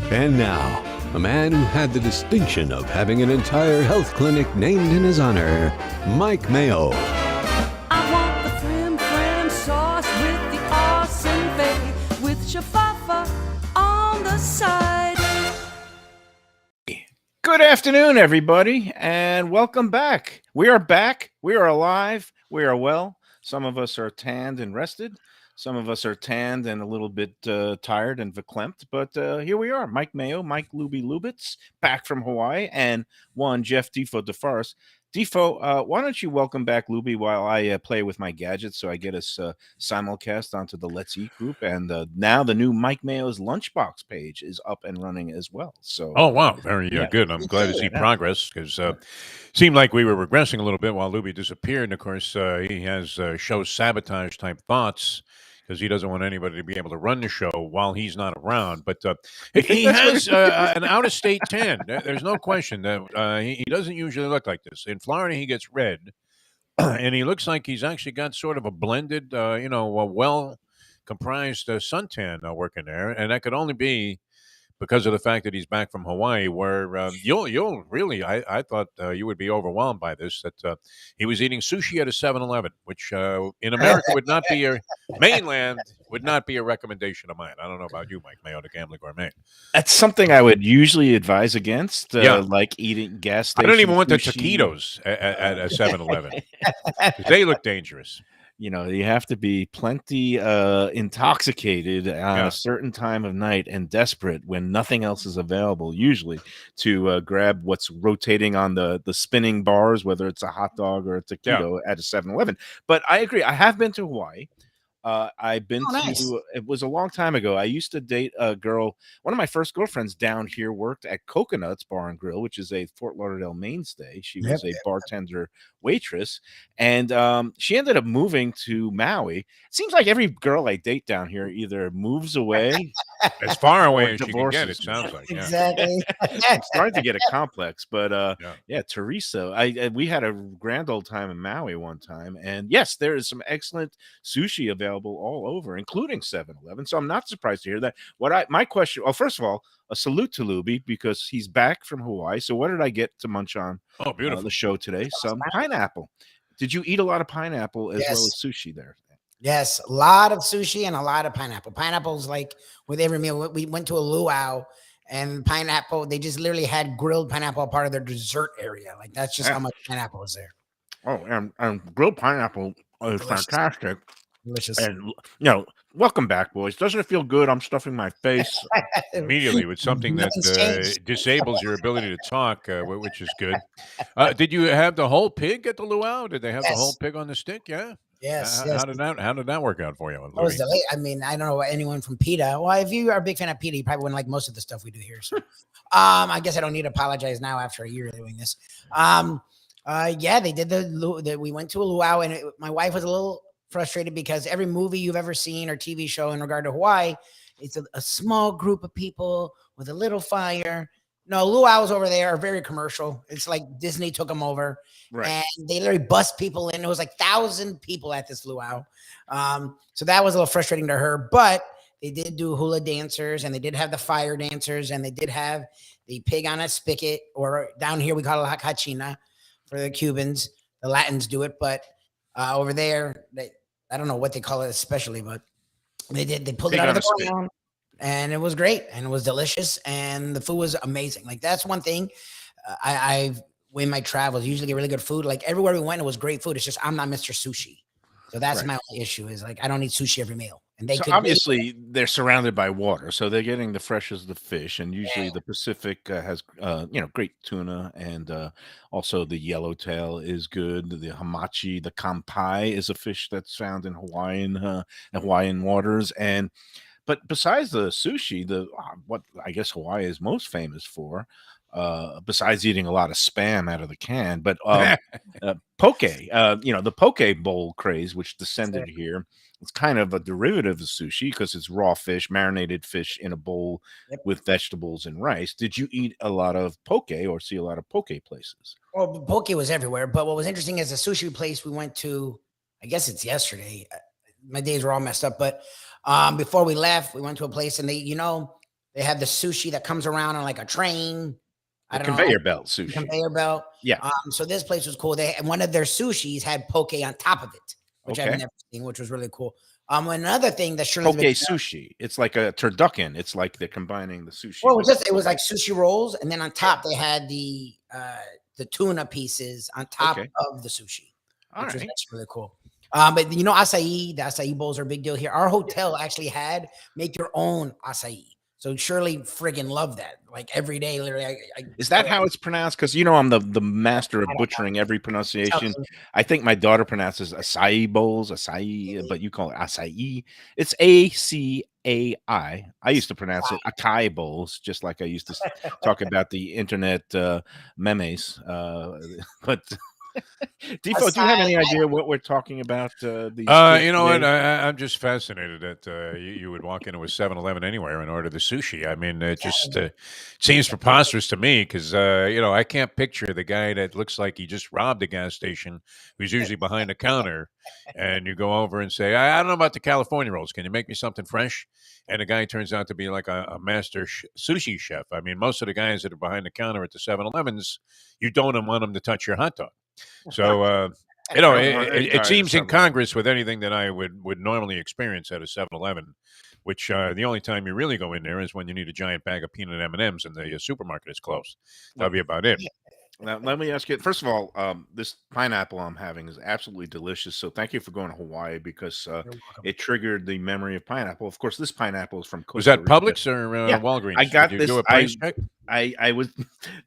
And now, a man who had the distinction of having an entire health clinic named in his honor, Mike Mayo. I want the frim sauce with the awesome bay, with shafafa on the side. Good afternoon, everybody, and welcome back. We are back. We are alive. We are well. Some of us are tanned and rested. Some of us are tanned and a little bit tired and verklempt. But here we are, Mike Mayo, Mike Lubie Lubitz, back from Hawaii, and one Jeff Defo DeForest. Defo, why don't you welcome back Lubie while I play with my gadgets so I get us simulcast onto the Let's Eat group. And now the new Mike Mayo's Lunchbox page is up and running as well. So, oh, wow. Very good. I'm glad to see progress because seemed like we were regressing a little bit while Lubie disappeared. And, of course, he has show sabotage type thoughts because he doesn't want anybody to be able to run the show while he's not around. But he has an out-of-state tan. There's no question that he doesn't usually look like this. In Florida, he gets red, and he looks like he's actually got sort of a blended, a well-comprised suntan working there. And that could only be because of the fact that he's back from Hawaii, where you'll really, I thought you would be overwhelmed by this, that he was eating sushi at a 7-Eleven, which in America would not be mainland would not be a recommendation of mine. I don't know about you, Mike Mayo, the Gambling Gourmet. That's something I would usually advise against, like eating gas station I don't even want the sushi. taquitos at a 7-Eleven. They look dangerous. You know, you have to be plenty intoxicated on a certain time of night and desperate when nothing else is available, usually, to grab what's rotating on the spinning bars, whether it's a hot dog or a taquito at a 7-Eleven. But I agree. I have been to Hawaii. I've been to, it was a long time ago. I used to date a girl. One of my first girlfriends down here worked at Coconuts Bar and Grill, which is a Fort Lauderdale mainstay. She was a bartender waitress, and she ended up moving to Maui. It seems like every girl I date down here either moves away as far away as she can get, it sounds like. Exactly. I'm starting to get a complex, but Teresa, we had a grand old time in Maui one time, and yes, there is some excellent sushi available all over, including 7-Eleven. So I'm not surprised to hear that. My question, well, first of all, a salute to Lubie because he's back from Hawaii. So what did I get to munch on? Oh, beautiful. The show today? Some pineapple. Did you eat a lot of pineapple as well as sushi there? Yes, a lot of sushi and a lot of pineapple. Pineapple's like with every meal. We went to a luau and pineapple, they just literally had grilled pineapple part of their dessert area. Like that's just how much pineapple is there. Oh, and grilled pineapple is fantastic. Delicious. And, welcome back, boys. Doesn't it feel good? I'm stuffing my face immediately with something that disables your ability to talk, which is good. Did you have the whole pig at the luau? Did they have the whole pig on the stick? Yeah. Yes. How did that work out for you? I mean, I don't know anyone from PETA. Well, if you are a big fan of PETA, you probably wouldn't like most of the stuff we do here. So, I guess I don't need to apologize now after a year of doing this. They did we went to a luau, and my wife was a little frustrated because every movie you've ever seen or TV show in regard to Hawaii, it's a small group of people with a little fire. No, luau's over there are very commercial. It's like Disney took them over, and they literally bust people in. It was like 1,000 people at this luau. So that was a little frustrating to her, but they did do hula dancers, and they did have the fire dancers, and they did have the pig on a spigot, or down here we call it hachina for the Cubans. The Latins do it, but over there, I don't know what they call it especially, but they pulled it out of the ground, and it was great, and it was delicious, and the food was amazing. Like that's one thing I've in my travels usually get really good food. Like everywhere we went, it was great food. It's just I'm not Mr. Sushi, so that's my only issue. Is like I don't eat sushi every meal. And obviously they're surrounded by water, so they're getting the freshest of the fish. And usually the Pacific has, great tuna, and also the yellowtail is good. The hamachi, the kampai is a fish that's found in Hawaiian waters. But besides the sushi, what I guess Hawaii is most famous for, besides eating a lot of spam out of the can, but poke, the poke bowl craze, which descended here. It's kind of a derivative of sushi because it's raw fish, marinated fish in a bowl with vegetables and rice. Did you eat a lot of poke or see a lot of poke places? Well, poke was everywhere. But what was interesting is the sushi place we went to, I guess it's yesterday. My days were all messed up. But before we left, we went to a place and they They have the sushi that comes around on like a train. I The don't know. conveyor belt sushi. Conveyor belt. Yeah. So this place was cool. And one of their sushis had poke on top of it, which I've Okay. never seen, which was really cool. Another thing that Poke Shirley's sushi. It's like a turducken. It's like they're combining the sushi. well, with it was like sushi rolls, and then on top they had the tuna pieces on top Okay. of the sushi, All which was right. actually really cool. But you know, the acai bowls are a big deal here. Our hotel actually had make your own acai. So Shirley friggin' loved that. Like every day, literally. Is that how it's pronounced? Because I'm the master of butchering every pronunciation. I think my daughter pronounces acai bowls, but you call it acai. It's ACAI. I used to pronounce it acai bowls, just like I used to talk about the internet memes. But Defo, do you have any idea what we're talking about? These You know what? today? I'm just fascinated that you would walk into a 7-Eleven anywhere and order the sushi. I mean, it just seems preposterous to me because, I can't picture the guy that looks like he just robbed a gas station who's usually behind the counter. And you go over and say, I don't know about the California rolls. Can you make me something fresh? And the guy turns out to be like a master sushi chef. I mean, most of the guys that are behind the counter at the 7-Elevens, you don't want them to touch your hot dog. So, it seems incongruous with anything that I would normally experience at a 7-Eleven, which the only time you really go in there is when you need a giant bag of peanut M&Ms and the supermarket is closed. That'll be about it. Now, let me ask you, first of all, this pineapple I'm having is absolutely delicious. So thank you for going to Hawaii because it triggered the memory of pineapple. Of course, this pineapple is from Costa Was that Rica. Publix or Yeah, Walgreens? I got Did you this. do a price check? I was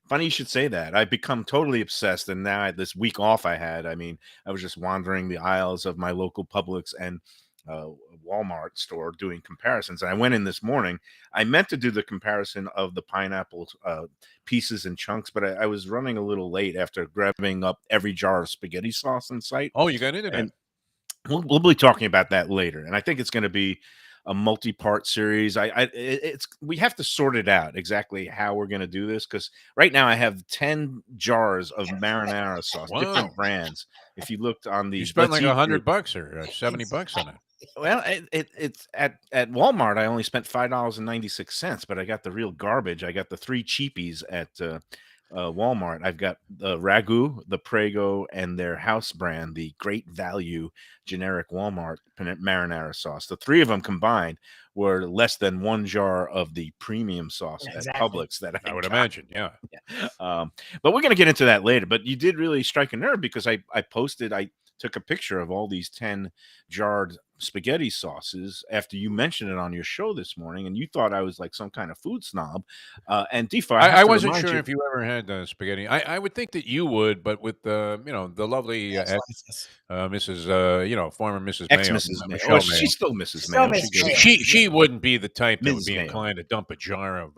funny you should say that. I've become totally obsessed, and now this week off I had. I mean, I was just wandering the aisles of my local Publix and Walmart store doing comparisons. And I went in this morning. I meant to do the comparison of the pineapple pieces and chunks, but I was running a little late after grabbing up every jar of spaghetti sauce in sight. Oh, you got into that. And we'll be talking about that later. And I think it's going to be a multi-part series. We have to sort it out exactly how we're going to do this because right now I have 10 jars of marinara sauce, different brands. If you looked on the You spent like $100 or $70 on it. Well, it's at Walmart. I only spent $5.96, but I got the real garbage. I got the 3 cheapies at Walmart. I've got the Ragu, the Prego, and their house brand, the Great Value generic Walmart marinara sauce. The 3 of them combined were less than 1 jar of the premium sauce at Publix that I would got. imagine, yeah. But we're going to get into that later. But you did really strike a nerve because I took a picture of all these 10 jarred spaghetti sauces after you mentioned it on your show this morning, and you thought I was like some kind of food snob. And Defo, I wasn't sure if you ever had spaghetti. I would think that you would, but with the lovely Mrs. Former Mrs. Ex Mayo, Mrs. Mayo. Michelle Oh, Mayo. she's still Mrs. Still Mayo. Mrs. Mayo. She wouldn't be the type that would Mrs. be Mayo. inclined to dump a jar of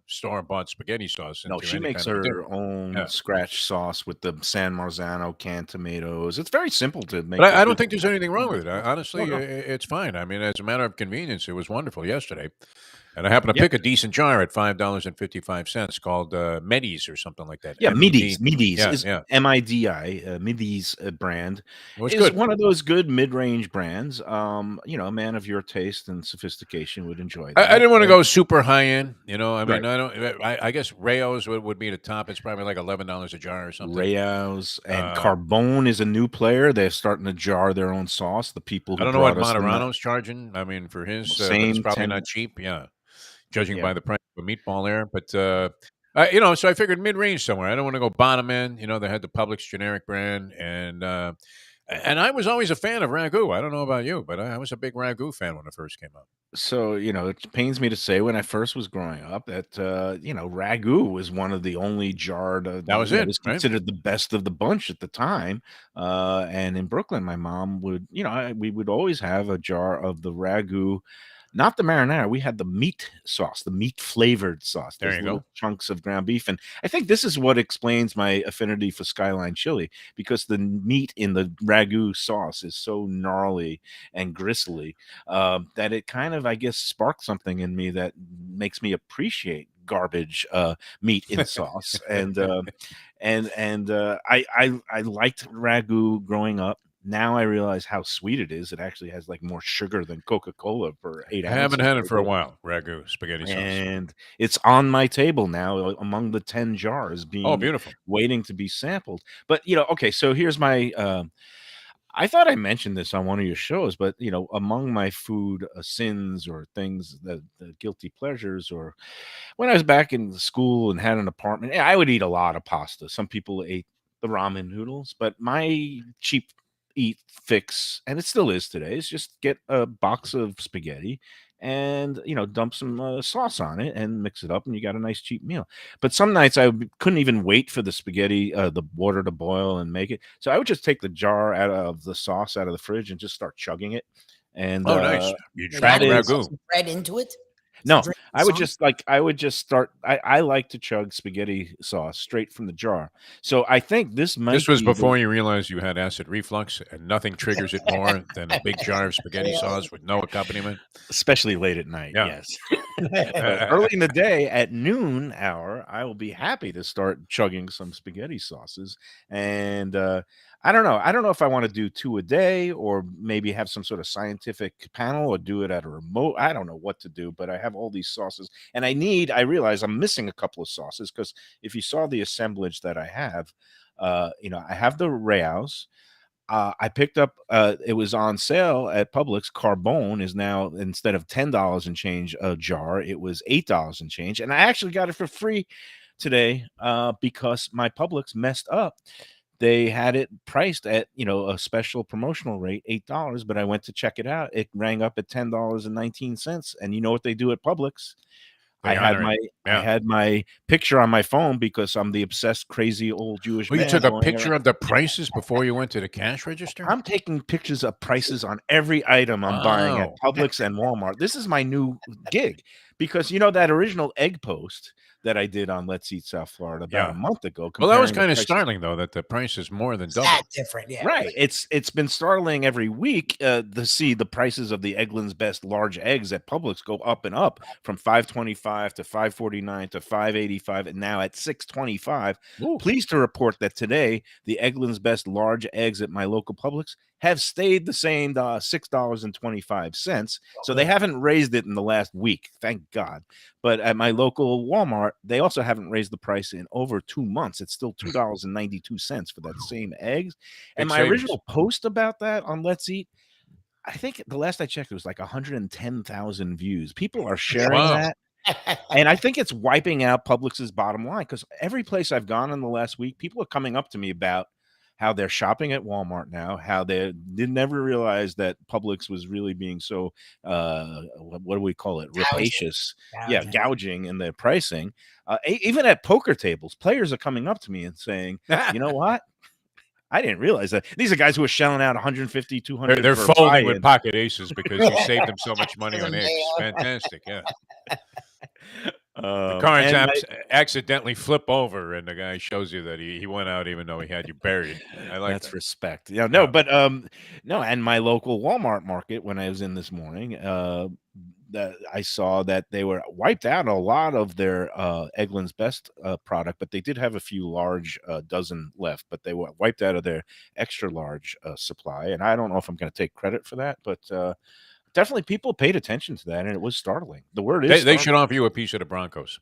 store-bought spaghetti sauce. No, into she any makes kind of her dinner. own scratch sauce with the San Marzano canned tomatoes. It's very simple to make. But I don't think there's anything wrong with it. Honestly, No. it's fine. I mean, as a matter of convenience, it was wonderful yesterday. And I happened to pick a decent jar at $5.55 called Medis or something like that. Yeah, MED. Midis Yeah, is yeah. MIDI. Midis brand It was is good. one of those good mid-range brands. A man of your taste and sophistication would enjoy that. I didn't want to go super high end. I mean, Right. I guess Rayo's would be the top. It's probably like $11 a jar or something. Rayo's and Carbone is a new player. They're starting to jar their own sauce. The people who I don't know what brought us the Monterano's charging. I mean, for his, but Same it's probably 10 not cheap. Yeah, judging Yeah. by the price of a meatball there. But so I figured mid-range somewhere. I don't want to go bottom end. They had the Publix generic brand, and I was always a fan of Ragu. I don't know about you, but I was a big Ragu fan when it first came out. So, it pains me to say when I first was growing up that, Ragu was one of the only jarred, That was it, was right? considered the best of the bunch at the time. And in Brooklyn, my mom would, we would always have a jar of the Ragu, not the marinara. We had the meat sauce, the meat flavored sauce. There Those you little go. chunks of ground beef. And I think this is what explains my affinity for Skyline chili because the meat in the Ragu sauce is so gnarly and gristly that it kind of, I guess, sparked something in me that makes me appreciate garbage meat in sauce. I liked Ragu growing up. now I realize how sweet it is. It actually has like more sugar than Coca-Cola for 8 I ounces. haven't had it right for a there. while. Ragu spaghetti sauce. And it's on my table now among the 10 jars Oh, beautiful. waiting to be sampled. But okay, so here's my I thought I mentioned this on one of your shows, but among my food sins or things that the guilty pleasures, or when I was back in school and had an apartment, I would eat a lot of pasta. Some people ate the ramen noodles, but my cheap eat fix, and it still is today, is just get a box of spaghetti and dump some sauce on it and mix it up, and you got a nice cheap meal. But some nights couldn't even wait for the spaghetti, the water to boil and make it. So I would just take the jar out of the sauce out of the fridge and just start chugging it. And Oh, nice. You You tried add ragu. some bread into it. no, Drink I would sauce? just start. I like to chug spaghetti sauce straight from the jar. So I think this might This was be before you realized you had acid reflux, and nothing triggers it more than a big jar of spaghetti sauce with no accompaniment. especially late at night. Yeah. Yes. But early in the day at noon hour, I will be happy to start chugging some spaghetti sauces. And I don't know. I don't know if I want to do 2 a day or maybe have some sort of scientific panel or do it at a remote. I don't know what to do, but I have all these sauces and I realize I'm missing a couple of sauces because if you saw the assemblage that I have, I have the Reals. I picked up it was on sale at Publix. Carbone is now, instead of $10 and change a jar, it was $8 and change. And I actually got it for free today because my Publix messed up. They had it priced at a special promotional rate, $8, but I went to check it out. It rang up at $10.19. And you know what they do at Publix? They I had honor it. I Yeah. had my picture on my phone because I'm the obsessed, crazy old Jewish Well, you man took a going picture around. of the prices before you went to the cash register? I'm taking pictures of prices on every item I'm buying at Wow. Publix and Walmart. This is my new gig because that original egg post that I did on Let's Eat South Florida about a Yeah. month ago. Well, that was comparing the kind of prices. startling, though, that the price is more than double. That different, yeah. Right. It's been startling every week to see the prices of the Eggland's Best large eggs at Publix go up and up from $5.25 to $5.49 to $5.85 and now at $6.25. Ooh. Pleased to report that today the Eggland's Best large eggs at my local Publix have stayed the same, $6.25. So they haven't raised it in the last week, thank God. But at my local Walmart, they also haven't raised the price in over 2 months. It's still $2.92 for that same eggs. And Big my savings. original post about that on Let's Eat, I think the last I checked, it was like 110,000 views. People are sharing Wow. that. And I think it's wiping out Publix's bottom line because every place I've gone in the last week, people are coming up to me about how they're shopping at Walmart now, how they did never realize that Publix was really being so, what do we call it? Rapacious. Yeah, gouging in their pricing. Even at poker tables, players are coming up to me and saying, you know what? I didn't realize that. These are guys who are shelling out 150, 200. They're for a folding with buy-in. pocket aces because you saved them so much money on eggs. Fantastic, yeah. The cards and accidentally flip over, and the guy shows you that he went out even though he had you buried. I like that's that. respect. Yeah, no, but no, and my local Walmart market when I was in this morning, that I saw that they were wiped out a lot of their Eggland's Best product, but they did have a few large dozen left, but they were wiped out of their extra large supply. And I don't know if I'm going to take credit for that, but definitely people paid attention to that, and it was starting. The word is They should offer you a piece of the Broncos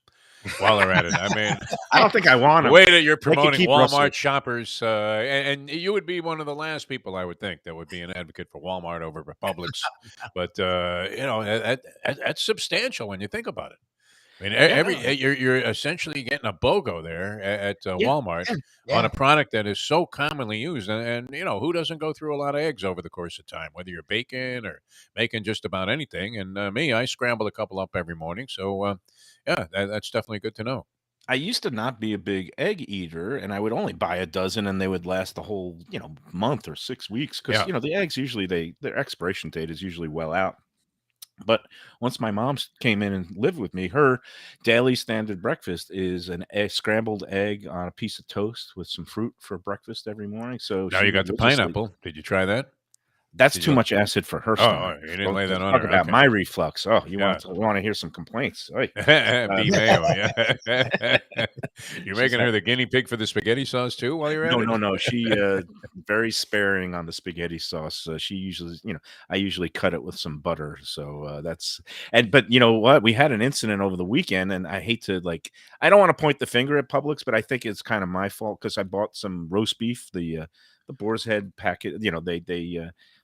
while they're at it. I mean, I don't think I want the them. way that you're They could promoting keep Walmart Russell. shoppers, and you would be one of the last people I would think that would be an advocate for Walmart over Publix. But that's substantial when you think about it. I mean, you're essentially getting a BOGO there at Walmart on a product that is so commonly used, and who doesn't go through a lot of eggs over the course of time, whether you're baking or making just about anything. And I scramble a couple up every morning, so that's definitely good to know. I used to not be a big egg eater, and I would only buy a dozen, and they would last the whole month or 6 weeks because Yeah. the eggs usually their expiration date is usually well out. But once my mom came in and lived with me, her daily standard breakfast is a scrambled egg on a piece of toast with some fruit for breakfast every morning. So Now you got the religiously- pineapple. Did you try that? That's Did too you? much acid for her Oh, stomach. you didn't Well, lay that let's on talk her. about Okay. my reflux. Oh, you Yeah. want to hear some complaints? Oy. B Mayo. Yeah. You're She's making had her the guinea pig for the spaghetti sauce too while you're at it. no. She very sparing on the spaghetti sauce. She usually, I usually cut it with some butter. So but you know what? We had an incident over the weekend, and I hate to I don't want to point the finger at Publix, but I think it's kind of my fault because I bought some roast beef, the boar's head packet.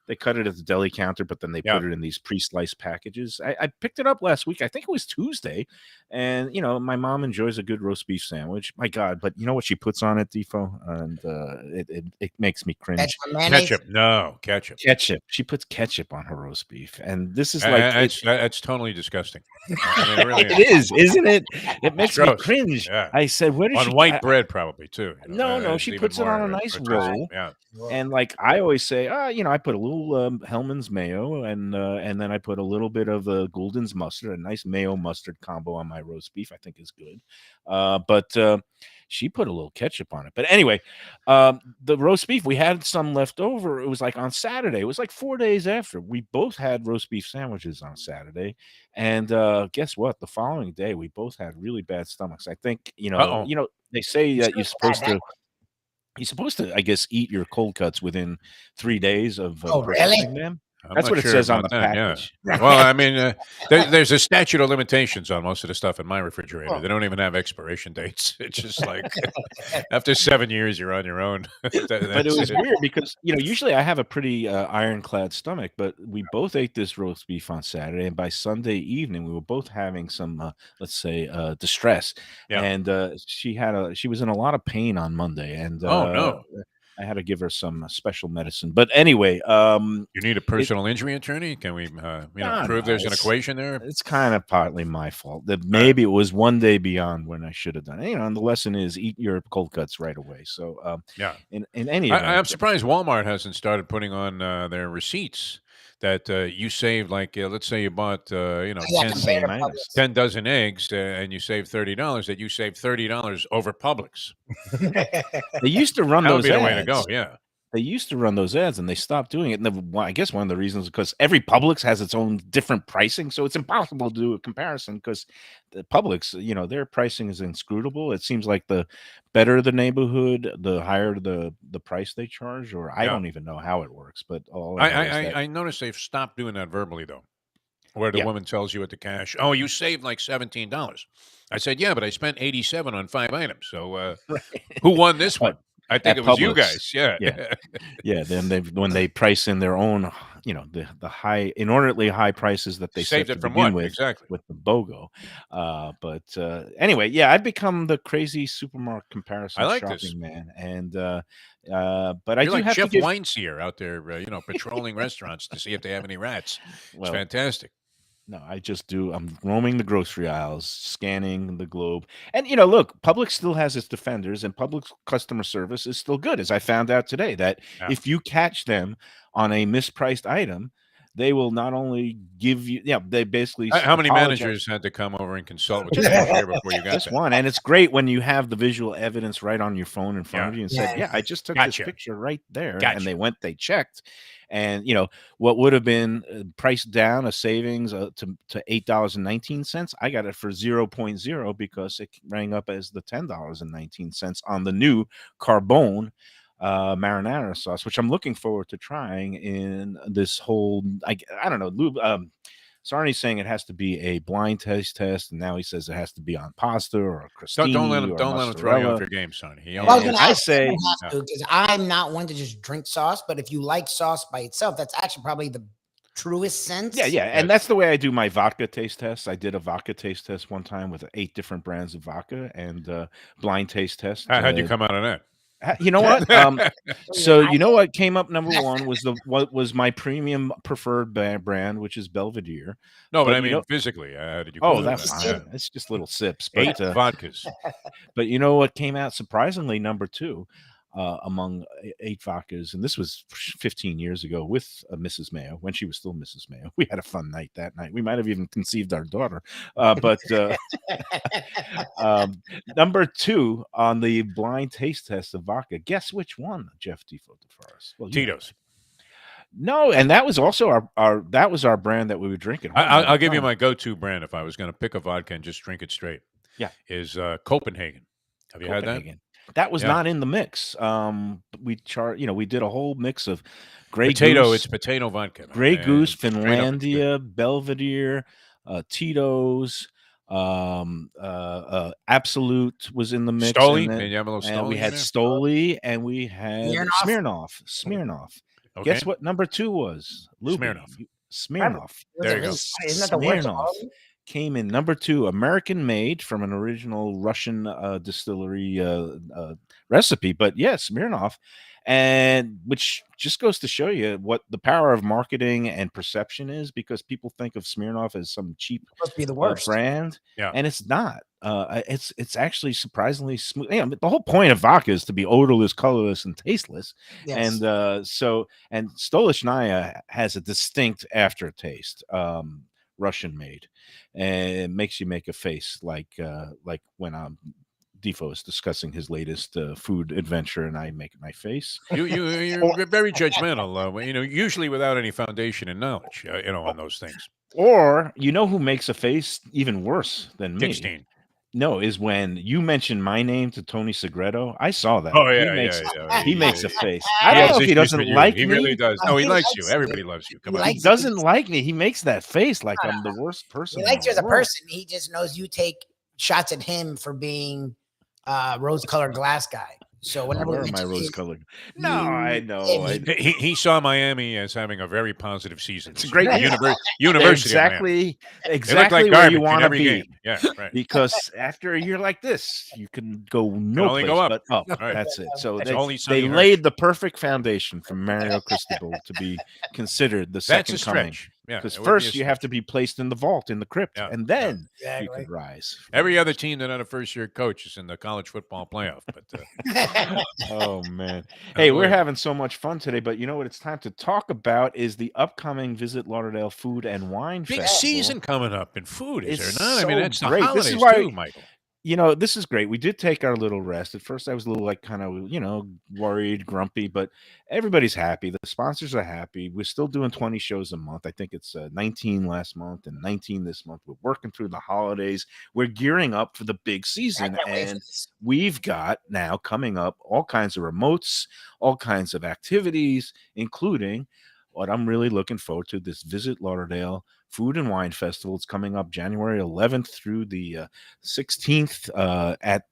They cut it at the deli counter, but then they Yeah. put it in these pre-sliced packages. I picked it up last week. I think it was Tuesday. And my mom enjoys a good roast beef sandwich. My God, but you know what she puts on it, Defo? And it makes me cringe. Mayonnaise. Ketchup. No, ketchup. Ketchup. She puts ketchup on her roast beef. And this is like That's totally disgusting. I mean, it really is. it is, isn't it? It makes me Gross. cringe. Yeah. I said, where did On she white bread, probably too. No, That's she even puts it on a more nice grotesque. roll. Yeah. And I always say, I put a little Hellman's mayo and then I put a little bit of Gulden's mustard, a nice mayo mustard combo on my roast beef. I think is good. But she put a little ketchup on it. But anyway, the roast beef, we had some left over. It was on Saturday. It was 4 days after. We both had roast beef sandwiches on Saturday. And guess what? The following day, we both had really bad stomachs. I think, Uh-oh. they say that you're supposed to, I guess, eat your cold cuts within 3 days of Oh, really? purchasing them. I'm That's not what it sure says on the about that, yeah. package. Well, I mean, there's a statute of limitations on most of the stuff in my refrigerator. Well- They don't even have expiration dates. It's just after 7 years, you're on your own. But it That's was weird because usually I have a pretty ironclad stomach, but we both ate this roast beef on Saturday, and by Sunday evening we were both having some let's say distress. Yeah. And she was in a lot of pain on Monday, and Oh, no. I had to give her some special medicine. But anyway, You need a personal injury attorney? Can we, prove there's an equation there? It's kind of partly my fault that maybe it was one day beyond when I should have done it. And the lesson is eat your cold cuts right away. So, Yeah. in any event, I'm surprised Walmart hasn't started putting on their receipts that you saved, let's say you bought, 10, same items. 10 dozen eggs and you saved $30, that you saved $30 over Publix. They used to run That would those be the ads. way to go, yeah. They used to run those ads, and they stopped doing it. And I guess one of the reasons is because every Publix has its own different pricing, so it's impossible to do a comparison. Because the Publix, their pricing is inscrutable. It seems like the better the neighborhood, the higher the price they charge. Or I don't even know how it works. But all I know is that I noticed they've stopped doing that verbally, though, where the Yeah. woman tells you at the cash, "Oh, you saved like $17." I said, "Yeah, but I spent 87 on 5 items. So who won this one?" I think At it was you Publix. guys. Yeah. Yeah. Then when they price in their own, the high, inordinately high prices that they Saved set it to from begin what? with, Exactly. with the BOGO. But anyway, yeah, I've become the crazy supermarket comparison I like shopping this. man, and but I You're do like have Chef to give. Weinseer out there, patrolling restaurants to see if they have any rats. It's Well, fantastic. no, I just do. I'm roaming the grocery aisles, scanning the globe. And, look, Publix still has its defenders, and Publix customer service is still good, as I found out today, that Yeah. if you catch them on a mispriced item, they will not only give you, they basically How many apologize. managers had to come over and consult with the cashier before you got Just that? one. And it's great when you have the visual evidence right on your phone in front of you and said, Yeah. I just took Gotcha. this picture right there. Gotcha. And they checked. And, what would have been priced down a savings to $8.19, I got it for 0.0 because it rang up as the $10.19 on the new Carbone marinara sauce, which I'm looking forward to trying in this whole, I don't know, Sarni's saying it has to be a blind taste test, and now he says it has to be on pasta or a crostini. Don't let him throw you mozzarella. off your game, son. He Well, I was And gonna I ask, say- you have to, because I'm not one to just drink sauce, but if you like sauce by itself, that's actually probably the truest sense. Yeah, and that's the way I do my vodka taste tests. I did a vodka taste test one time with 8 different brands of vodka and blind taste test. How'd you come out of that? You know what? So you know what came up number one was what was my premium preferred brand, which is Belvedere. No, but But I you mean know- physically. How did you? Oh, come out that's of fine. that? It's just little sips. 8 But vodkas. but you know what came out surprisingly number 2 among 8 vodkas, and this was 15 years ago with Mrs. Mayo when she was still Mrs. Mayo. We had a fun night that night. We might have even conceived our daughter. But number 2 on the blind taste test of vodka. Guess which one, Jeff DeForest? Well, Tito's. No, and that was also our brand that we would drink at home. I'll give you my go-to brand if I was going to pick a vodka and just drink it straight. Yeah. Is Copenhagen. Have you had that? That was Yeah. not in the mix. We did a whole mix of Grey Potato. Goose, It's potato vodka. man, Grey and Goose, straight up, it's good. Finlandia, Belvedere, Tito's, Absolute was in the mix. Stoli? And then, Did you have a little and we Stoli in had there? Stoli, and we had Smirnoff. Okay. Guess what number 2 was? Lubie. Smirnoff. There you go. Isn't that the worst of Smirnoff all of them? came in number 2, American made from an original Russian distillery recipe. But yes, Smirnoff, and which just goes to show you what the power of marketing and perception is, because people think of Smirnoff as some cheap Supposed to be the worst. brand, Yeah. and it's not. It's actually surprisingly smooth. The whole point of vodka is to be odorless, colorless, and tasteless. Yes. And Stolichnaya has a distinct aftertaste, Russian made, and it makes you make a face like when Defo is discussing his latest food adventure, and I make my face. You're very judgmental. Usually without any foundation in knowledge. On those things. Or who makes a face even worse than me? Dickstein. No, is when you mentioned my name to Tony Segreto. I saw that. Oh yeah, He makes a face. He I don't has know if he issues doesn't with you. like He me. really does. No, he He likes likes you. you. Everybody loves you. Come He on. He likes doesn't like me. He makes that face like I'm the worst person. He in likes you the as a world. person. He just knows you take shots at him for being rose-colored glass guy. So whenever Where we am I mention rose his- colored? No, I know. He saw Miami as having a very positive season. It's a this great year. year. University of Miami. Exactly like where garbage you in want to every be. game. Yeah, right. Because after a year like this, you can go no only place go up. but up. Right. That's it. So It's they, only Sonny they Hirsch. laid the perfect foundation for Mario Cristobal to be considered the That's second a coming. stretch. Yeah, Because it would be a first you have to stretch. be placed in the vault, in the crypt, Yeah, and then you Exactly. could rise. Every other team that had a first-year coach is in the college football playoff. But Oh man. Hey, we're Unbelievable. having so much fun today, but you know what it's time to talk about is the upcoming Visit Lauderdale Food and Wine big Festival. season coming up in food, is It's there not? I mean, so that's the great. holidays This is why- too, Michael. This is great. We did take our little rest. At first I was a little kind of, worried, grumpy, but everybody's happy. The sponsors are happy. We're still doing 20 shows a month. I think it's 19 last month and 19 this month. We're working through the holidays. We're gearing up for the big season, and we've got now coming up all kinds of remotes, all kinds of activities, including what I'm really looking forward to, this Visit Lauderdale Food and Wine Festival. It's coming up January 11th through the 16th at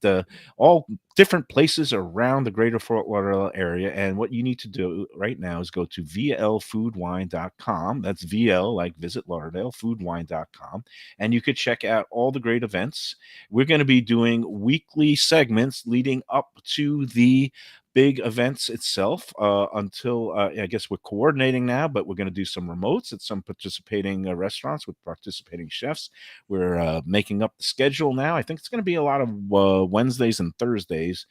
all different places around the greater Fort Lauderdale area. And what you need to do right now is go to vlfoodwine.com. That's VL, like Visit Lauderdale, foodwine.com. And you could check out all the great events. We're going to be doing weekly segments leading up to the big events itself until I guess we're coordinating now, but we're going to do some remotes at some participating restaurants with participating chefs. We're making up the schedule now. I think it's going to be a lot of Wednesdays and Thursdays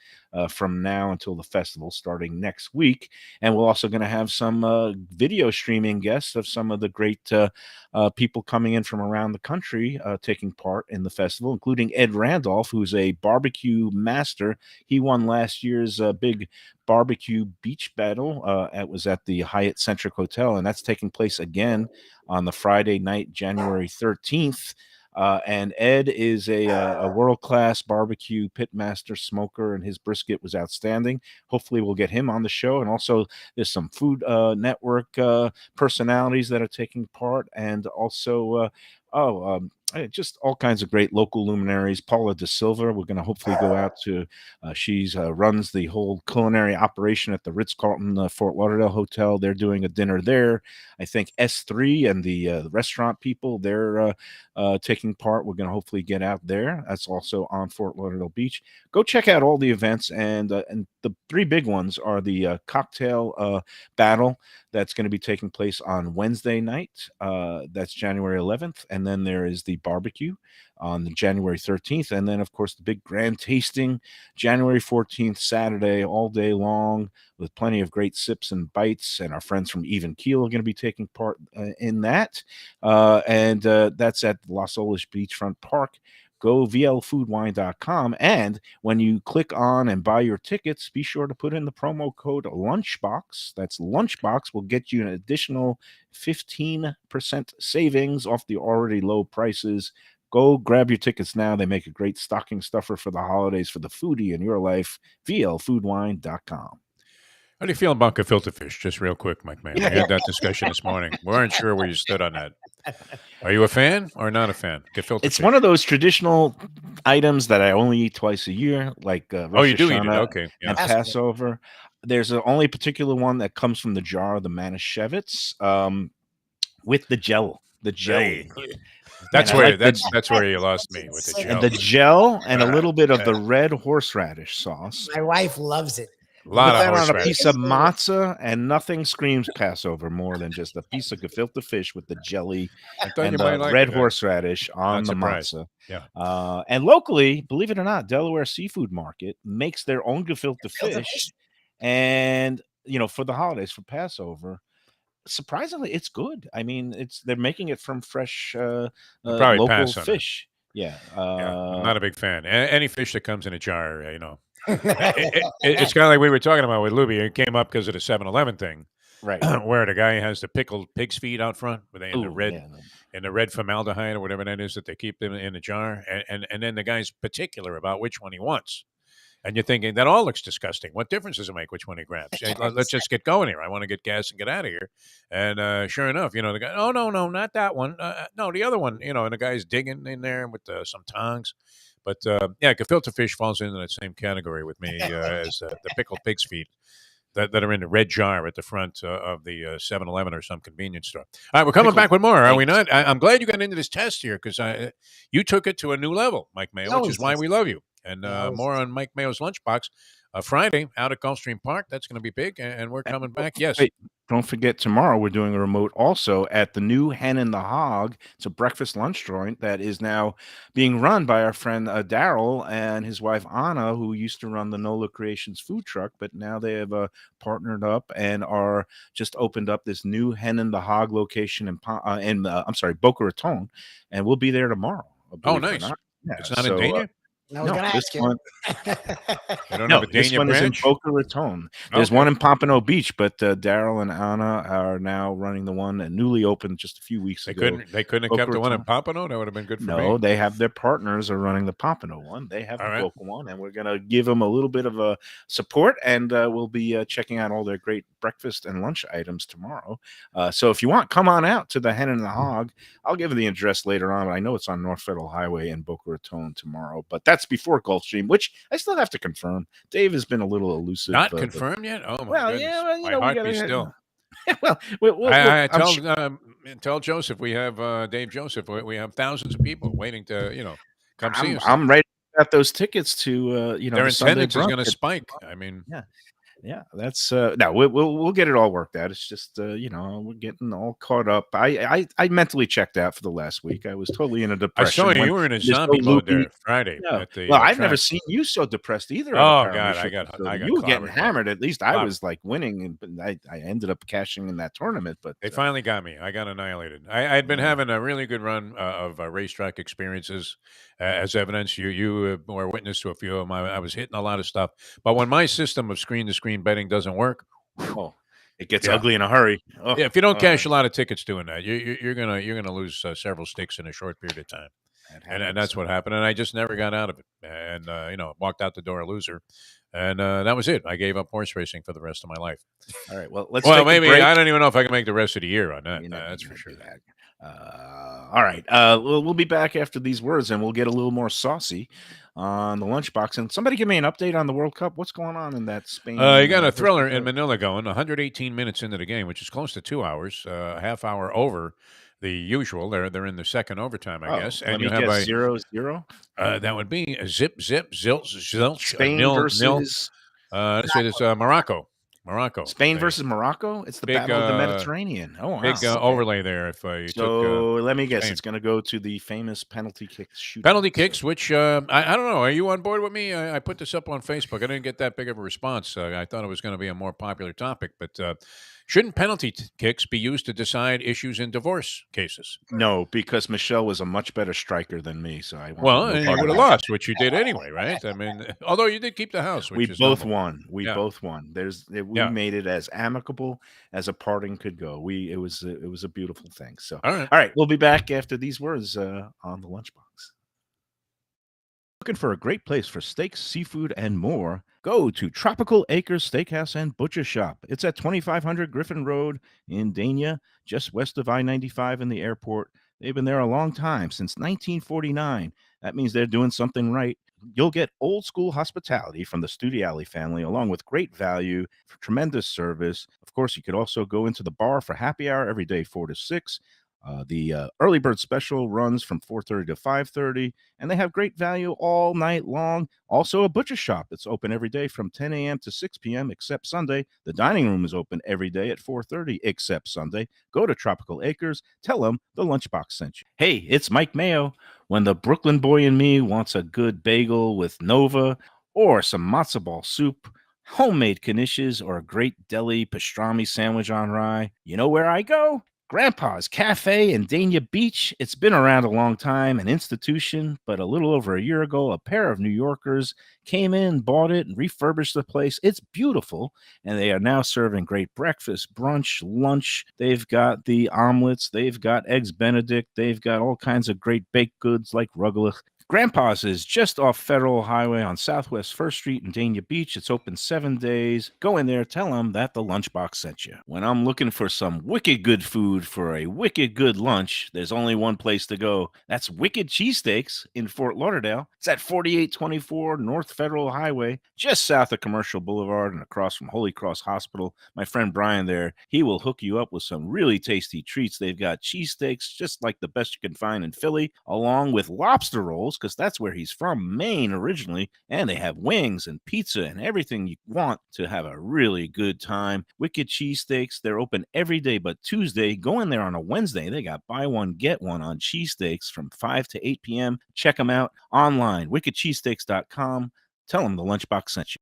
from now until the festival starting next week. And we're also going to have some video streaming guests of some of the great people coming in from around the country taking part in the festival, including Ed Randolph, who's a barbecue master. He won last year's big barbecue beach battle. It was at the Hyatt Centric Hotel, and that's taking place again on the Friday night, January 13th. And Ed is a world-class barbecue pitmaster smoker, and his brisket was outstanding. Hopefully we'll get him on the show. And also there's some Food Network personalities that are taking part, and also just all kinds of great local luminaries. Paula De Silva, we're going to hopefully go out to. She's runs the whole culinary operation at the Ritz-Carlton Fort Lauderdale Hotel. They're doing a dinner there. I think S3 and the restaurant people, they're taking part. We're going to hopefully get out there. That's also on Fort Lauderdale Beach. Go check out all the events, and the three big ones are the cocktail battle that's going to be taking place on Wednesday night. That's January 11th. And then there is the barbecue on January 13th. And then, of course, the big grand tasting January 14th, Saturday, all day long, with plenty of great sips and bites. And our friends from Even Keel are going to be taking part in that. And that's at Los Olas Beachfront Park. go vlfoodwine.com. And when you click on and buy your tickets, be sure to put in the promo code Lunchbox. That's Lunchbox will get you an additional 15% savings off the already low prices. Go grab your tickets now. They make a great stocking stuffer for the holidays for the foodie in your life. vlfoodwine.com. How do you feel about gefilte fish? Just real quick, Mike Man. We had that discussion this morning. We weren't sure where you stood on that. Are you a fan or not a fan? Gefilte It's fish. one of those traditional items that I only eat twice a year, like Oh, you do eat it? Hashanah Okay. Yeah. and Passover. There's a only particular one that comes from the jar, the Manischewitz, with the gel, the jelly. That's And I where like the- that's where you lost me with the And gel. and the gel and a little bit of the red horseradish sauce. My wife loves it. A lot Put of that on a horseradish. piece of matzah, and nothing screams Passover more than just a piece of gefilte fish with the jelly I thought and you might the like red it. horseradish on Not the surprised. matzah. Yeah. And locally, believe it or not, Delaware Seafood Market makes their own gefilte fish, and for the holidays, for Passover. Surprisingly, it's good. I mean, they're making it from fresh probably local pass on it. fish. Yeah, Yeah, I'm not a big fan. Any fish that comes in a jar, it's kind of like we were talking about with Lubie. It came up because of the 7-Eleven thing, right. where the guy has the pickled pig's feet out front, with in the Ooh, red yeah. and the red formaldehyde or whatever that is that they keep them in a jar, and then the guy's particular about which one he wants. And you're thinking, that all looks disgusting. What difference does it make which one he grabs? Hey, let's just get going here. I want to get gas and get out of here. And sure enough, the guy, oh, no, not that one. No, the other one, and the guy's digging in there with some tongs. But, yeah, gefilte fish falls into that same category with me as the pickled pig's feet that are in the red jar at the front of the 7-Eleven or some convenience store. All right, we're coming back with more, are we not? I'm glad you got into this test here because you took it to a new level, Mike Mayo, which is why we love you. And more on Mike Mayo's Lunchbox Friday out at Gulfstream Park. That's going to be big, and we're coming back. Yes. Wait, don't forget, tomorrow we're doing a remote also at the new Hen and the Hog. It's a breakfast lunch joint that is now being run by our friend Daryl and his wife Anna, who used to run the NOLA Creations food truck, but now they have partnered up and are just opened up this new Hen and the Hog location in Boca Raton, and we'll be there tomorrow. Oh, nice. Yeah, it's not in Dania? I was going to ask you. They don't have a this Dania one branch? is in Boca Raton. There's one in Pompano Beach, but Daryl and Anna are now running the one that newly opened just a few weeks ago. They couldn't have kept the one in Pompano? That would have been good for me. No, they have their partners are running the Pompano one. They have the Boca one, and we're going to give them a little bit of a support, and we'll be checking out all their great breakfast and lunch items tomorrow. So if you want, come on out to the Hen and the Hog. I'll give you the address later on. I know it's on North Federal Highway in Boca Raton tomorrow, but that's before Gulfstream, which I still have to confirm. Dave has been a little elusive. Not confirmed yet? Oh, my goodness. Yeah, my heart be still. I tell Joseph we have Dave Joseph. We have thousands of people waiting to come see us. I'm ready to get those tickets to their attendance is going to spike. I mean, yeah, that's no, we'll get it all worked out. It's just we're getting all caught up. I mentally checked out for the last week. I was totally in a depression. I saw you were in a zombie mode there Friday. Yeah. At the, well, I've never seen you so depressed either. Oh God, I got you were getting hammered. At least I was like winning, and I ended up cashing in that tournament. But they finally got me. I got annihilated. I had been having a really good run of racetrack experiences, as evidence. You were witness to a few of them. I was hitting a lot of stuff, but when my system of screen-to-screen betting doesn't work, it gets ugly in a hurry. Yeah, if you don't cash a lot of tickets doing that, you're gonna lose several sticks in a short period of time, and that's what happened. And I just never got out of it, and walked out the door a loser, and that was it. I gave up horse racing for the rest of my life. All right, well, maybe I don't even know if I can make the rest of the year on that. That's for sure. All right, we'll be back after these words, and we'll get a little more saucy on the lunchbox. And somebody give me an update on the World Cup. What's going on in that Spain? You got a thriller in Manila going 118 minutes into the game, which is close to 2 hours, a half hour over the usual. They're in the second overtime, I guess. And you have a 0-0. That would be a zip, zilch, zilch. Spain nil, versus nil. Let's say this Morocco. Spain versus Morocco. It's the Battle of the Mediterranean. Oh, wow. Big overlay there. If you took, let me guess, Spain. It's going to go to the famous penalty kicks. Penalty kicks, which I don't know. Are you on board with me? I put this up on Facebook. I didn't get that big of a response. I thought it was going to be a more popular topic, but Shouldn't penalty kicks be used to decide issues in divorce cases? No, because Michelle was a much better striker than me, so I wanted Well, no and you part would of have that. lost, which you did anyway, right? I mean, although you did keep the house, We which is both noble. won. We Yeah. both won. We Yeah. made it as amicable as a parting could go. It was a beautiful thing. So, All right. all right, we'll be back after these words on the Lunchbox. Looking for a great place for steaks, seafood, and more? Go to Tropical Acres Steakhouse and Butcher Shop. It's at 2500 Griffin Road in Dania, just west of I-95 in the airport. They've been there a long time, since 1949. That means they're doing something right. You'll get old school hospitality from the Studiali family, along with great value, for tremendous service. Of course, you could also go into the bar for happy hour every day, 4 to 6. The early bird special runs from 4:30 to 5:30, and they have great value all night long. Also, a butcher shop that's open every day from 10 a.m. to 6 p.m. except Sunday. The dining room is open every day at 4:30 except Sunday. Go to Tropical Acres. Tell them the Lunchbox sent you. Hey, it's Mike Mayo. When the Brooklyn boy in me wants a good bagel with Nova or some matzo ball soup, homemade knishes, or a great deli pastrami sandwich on rye, you know where I go? Grandpa's Café in Dania Beach. It's been around a long time, an institution, but a little over a year ago, a pair of New Yorkers came in, bought it, and refurbished the place. It's beautiful, and they are now serving great breakfast, brunch, lunch. They've got the omelets, they've got eggs Benedict, they've got all kinds of great baked goods like rugelach. Grandpa's is just off Federal Highway on Southwest 1st Street in Dania Beach. It's open 7 days. Go in there, tell them that the Lunchbox sent you. When I'm looking for some wicked good food for a wicked good lunch, there's only one place to go. That's Wicked Cheesesteaks in Fort Lauderdale. It's at 4824 North Federal Highway, just south of Commercial Boulevard and across from Holy Cross Hospital. My friend Brian there, he will hook you up with some really tasty treats. They've got cheesesteaks, just like the best you can find in Philly, along with lobster rolls, because that's where he's from, Maine originally, and they have wings and pizza and everything you want to have a really good time. Wicked Cheesesteaks, they're open every day but Tuesday. Go in there on a Wednesday. They got buy one, get one on cheesesteaks from 5 to 8 p.m. Check them out online, wickedcheesesteaks.com. Tell them the Lunchbox sent you.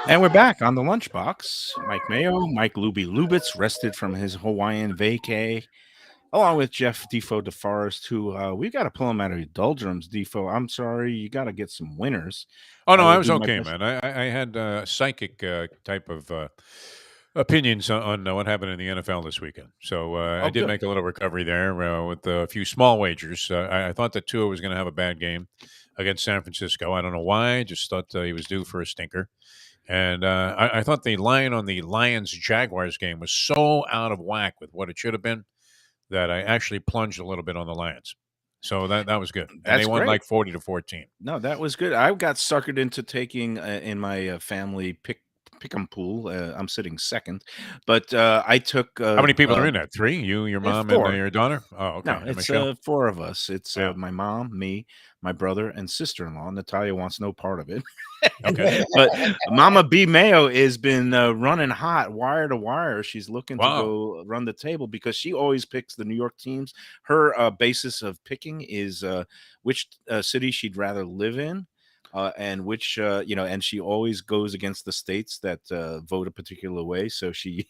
And we're back on the Lunchbox. Mike Mayo, Mike Lubie Lubitz, rested from his Hawaiian vacay, along with Jeff Defo DeForest, who we got to pull him out of your doldrums, Defo. I'm sorry, you got to get some winners. Oh, no, will I was do my okay, best. man. I had psychic type of opinions on what happened in the NFL this weekend. So I did good. make a little recovery there with a few small wagers. I thought that Tua was going to have a bad game against San Francisco. I don't know why. I just thought he was due for a stinker. And I thought the line on the Lions-Jaguars game was so out of whack with what it should have been that I actually plunged a little bit on the Lions. So that was good. And That's they won great. like 40-14. No, that was good. I got suckered into taking in my family pick'em pool. I'm sitting second, but I took. How many people are in that? 3? You, your mom, and 4. your daughter? Oh, okay. No, And it's Michelle? 4 of us. It's Yeah. my mom, me, my brother, and sister-in-law. Natalia wants no part of it. Okay. But Mama B Mayo has been running hot, wire to wire. She's looking to Wow. go run the table because she always picks the New York teams. Her basis of picking is which city she'd rather live in. And which and she always goes against the states that vote a particular way. So she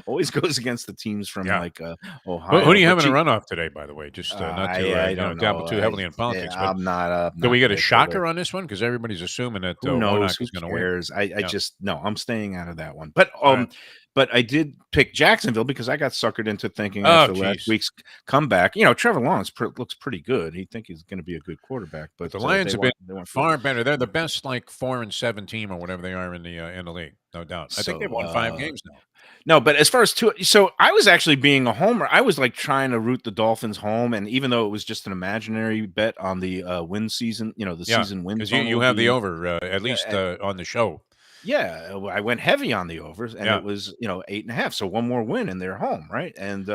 always goes against the teams from Yeah. like Ohio. Who do you But have in she- a runoff today, by the way? Just not to I don't dabble know. too heavily in politics. But I'm not. do we get a gonna go shocker there. on this one? Because everybody's assuming that Who knows? Warnock Who is going to win. cares? I Yeah. just no. I'm staying out of that one. But All right. but I did pick Jacksonville because I got suckered into thinking Oh, after geez. last week's comeback. Trevor Lawrence looks pretty good. He think he's going to be a good quarterback. But The Lions they have been weren't good. far better. They're the best, like 4-7 team or whatever they are in the league, no doubt. I think they've won 5 games now. No, but as far as so I was actually being a homer. I was like trying to root the Dolphins home, and even though it was just an imaginary bet on the win season, the season win because total you will have the be- over at least on the show. Yeah, I went heavy on the overs, and Yeah. it was 8.5. So one more win, and they're home, right? And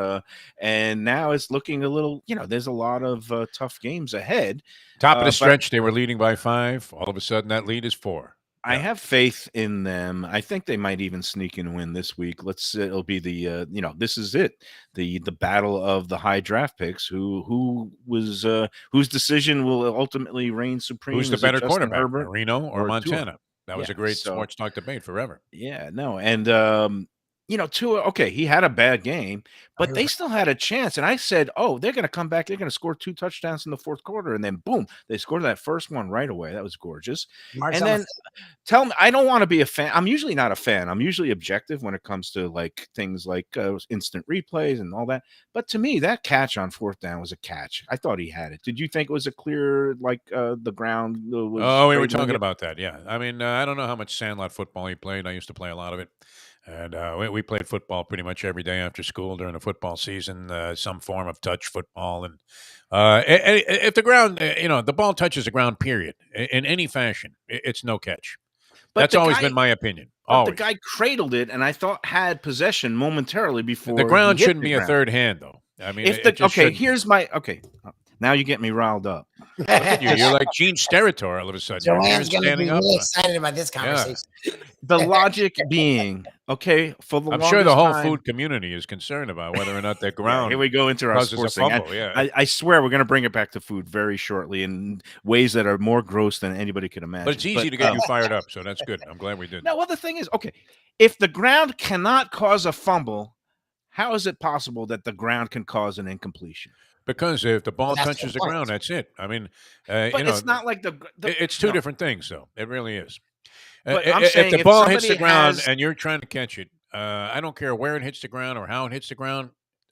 now it's looking a little. There's a lot of tough games ahead. Top of the but stretch, they were leading by 5. All of a sudden, that lead is 4. I Yeah. have faith in them. I think they might even sneak and win this week. It'll be the this is it, the battle of the high draft picks. Whose decision will ultimately reign supreme? Who's the Is it better Justin quarterback, Herbert Marino or Tua? Montana? That was Yeah. a great So sports talk debate forever. yeah, no, and Tua. Okay, he had a bad game, but they still had a chance. And I said, "Oh, they're going to come back. They're going to score 2 touchdowns in the fourth quarter." And then, boom, they scored that first one right away. That was gorgeous. And then tell me, I don't want to be a fan. I'm usually not a fan. I'm usually objective when it comes to like things like instant replays and all that. But to me, that catch on fourth down was a catch. I thought he had it. Did you think it was a clear, like the ground was? Oh, we were favoring talking it? about that. Yeah. I mean, I don't know how much sandlot football he played. I used to play a lot of it. And we played football pretty much every day after school during the football season, some form of touch football. And if the ground, the ball touches the ground, period, in any fashion, it's no catch. But That's the always guy, been my opinion. but the Always. guy cradled it, and I thought had possession momentarily before The he ground hit shouldn't the be a ground. third hand, though. I mean, If it the just okay, shouldn't be. here's my okay. Now you get me riled up. Look at you. You're like Gene Steratore all of a sudden. Your Joanne's hair's going to be standing up. really excited about this conversation. The logic being, okay, for the I'm longest sure the whole time, food community is concerned about whether or not that Yeah, ground here we go into our causes a sports thing. fumble. Yeah. I swear we're going to bring it back to food very shortly in ways that are more gross than anybody could imagine. But it's easy to get you fired up, so that's good. I'm glad we did. No, well, the thing is, okay, if the ground cannot cause a fumble, how is it possible that the ground can cause an incompletion? Because if the ball That's the touches the point. ground, that's it. I mean, But it's not like it's two no. different things, though. It really is. But I'm If saying the if ball hits the somebody ground has- and you're trying to catch it, I don't care where it hits the ground or how it hits the ground.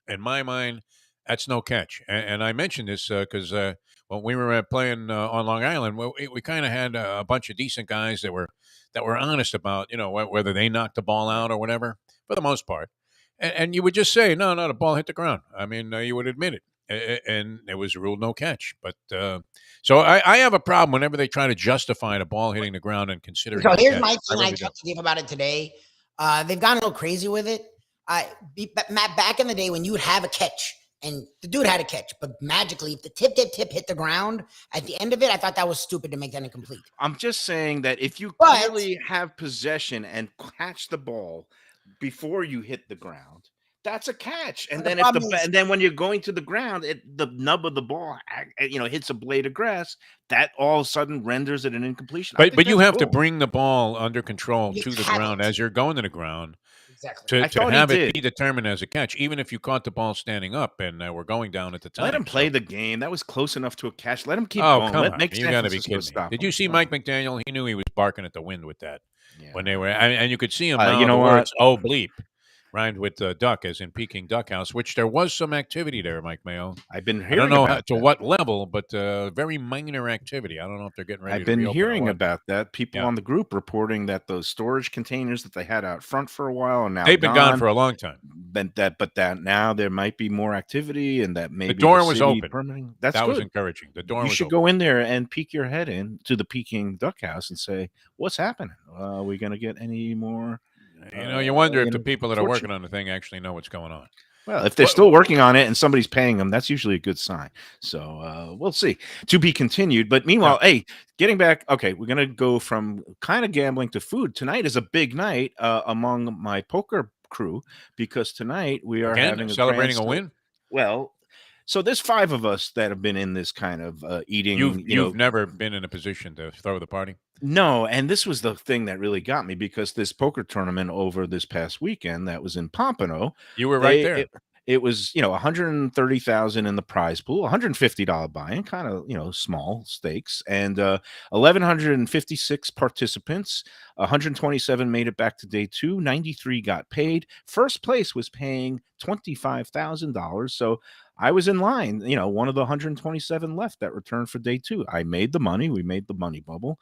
In my mind, that's no catch. And I mentioned this because when we were playing on Long Island, we kind of had a bunch of decent guys that were honest about whether they knocked the ball out or whatever for the most part. And you would just say, no, the ball hit the ground. I mean, you would admit it. And it was ruled no catch. But so I have a problem whenever they try to justify the ball hitting the ground and consider it So a here's catch. my I thing. I really do. talked to Dave about it today. They've gone a little crazy with it. But Matt, back in the day when you would have a catch and the dude had a catch, but magically if the tip hit the ground at the end of it, I thought that was stupid to make that incomplete. I'm just saying that if you But- clearly have possession and catch the ball before you hit the ground, that's a catch. And But the then problem is- and then when you're going to the ground, the nub of the ball, hits a blade of grass, that all of a sudden renders it an incompletion. I think But you that's have to cool. bring the ball under control You to the haven't. ground as you're going to the ground Exactly. I to thought he have it did. be determined as a catch, even if you caught the ball standing up and we're going down at the time. Let him play So- the game. That was close enough to a catch. Let him keep Oh, going. come Let on. make You San got to be Francisco kidding me. stop Did him. you see Oh. Mike McDaniel? He knew he was barking at the wind with that Yeah. when they were, and you could see him. You know the what? words, "Oh bleep," rhymed with duck, as in Peking Duck House, which there was some activity there, Mike Mayo. I've been I hearing don't know about to that. what level, but very minor activity. I don't know if they're getting ready. I've to been reopen or hearing what. about that. People Yeah. on the group reporting that those storage containers that they had out front for a while are now They've been gone for a long time. But that now there might be more activity, and that maybe door was city open. permitting. That's That was good. encouraging. The door You was should open. go in there and peek your head in to the Peking Duck House and say, "What's happening? Are we going to get any more?" You wonder if the know, people that are fortune. working on the thing actually know what's going on. Well, if they're still working on it and somebody's paying them, that's usually a good sign. So we'll see. To be continued. But meanwhile, hey, getting back, okay, we're going to go from kind of gambling to food. Tonight is a big night among my poker crew because tonight we are Again, having celebrating a grand win. Well, so there's 5 of us that have been in this kind of eating. You've never been in a position to throw the party. No, and this was the thing that really got me because this poker tournament over this past weekend that was in Pompano. You were right there. It was, 130,000 in the prize pool, $150 buy-in, kind of, small stakes, and 1,156 participants. 127 made it back to day 2. 93 got paid. First place was paying $25,000. So I was in line, one of the 127 left that returned for day 2. I made the money. We made the money bubble.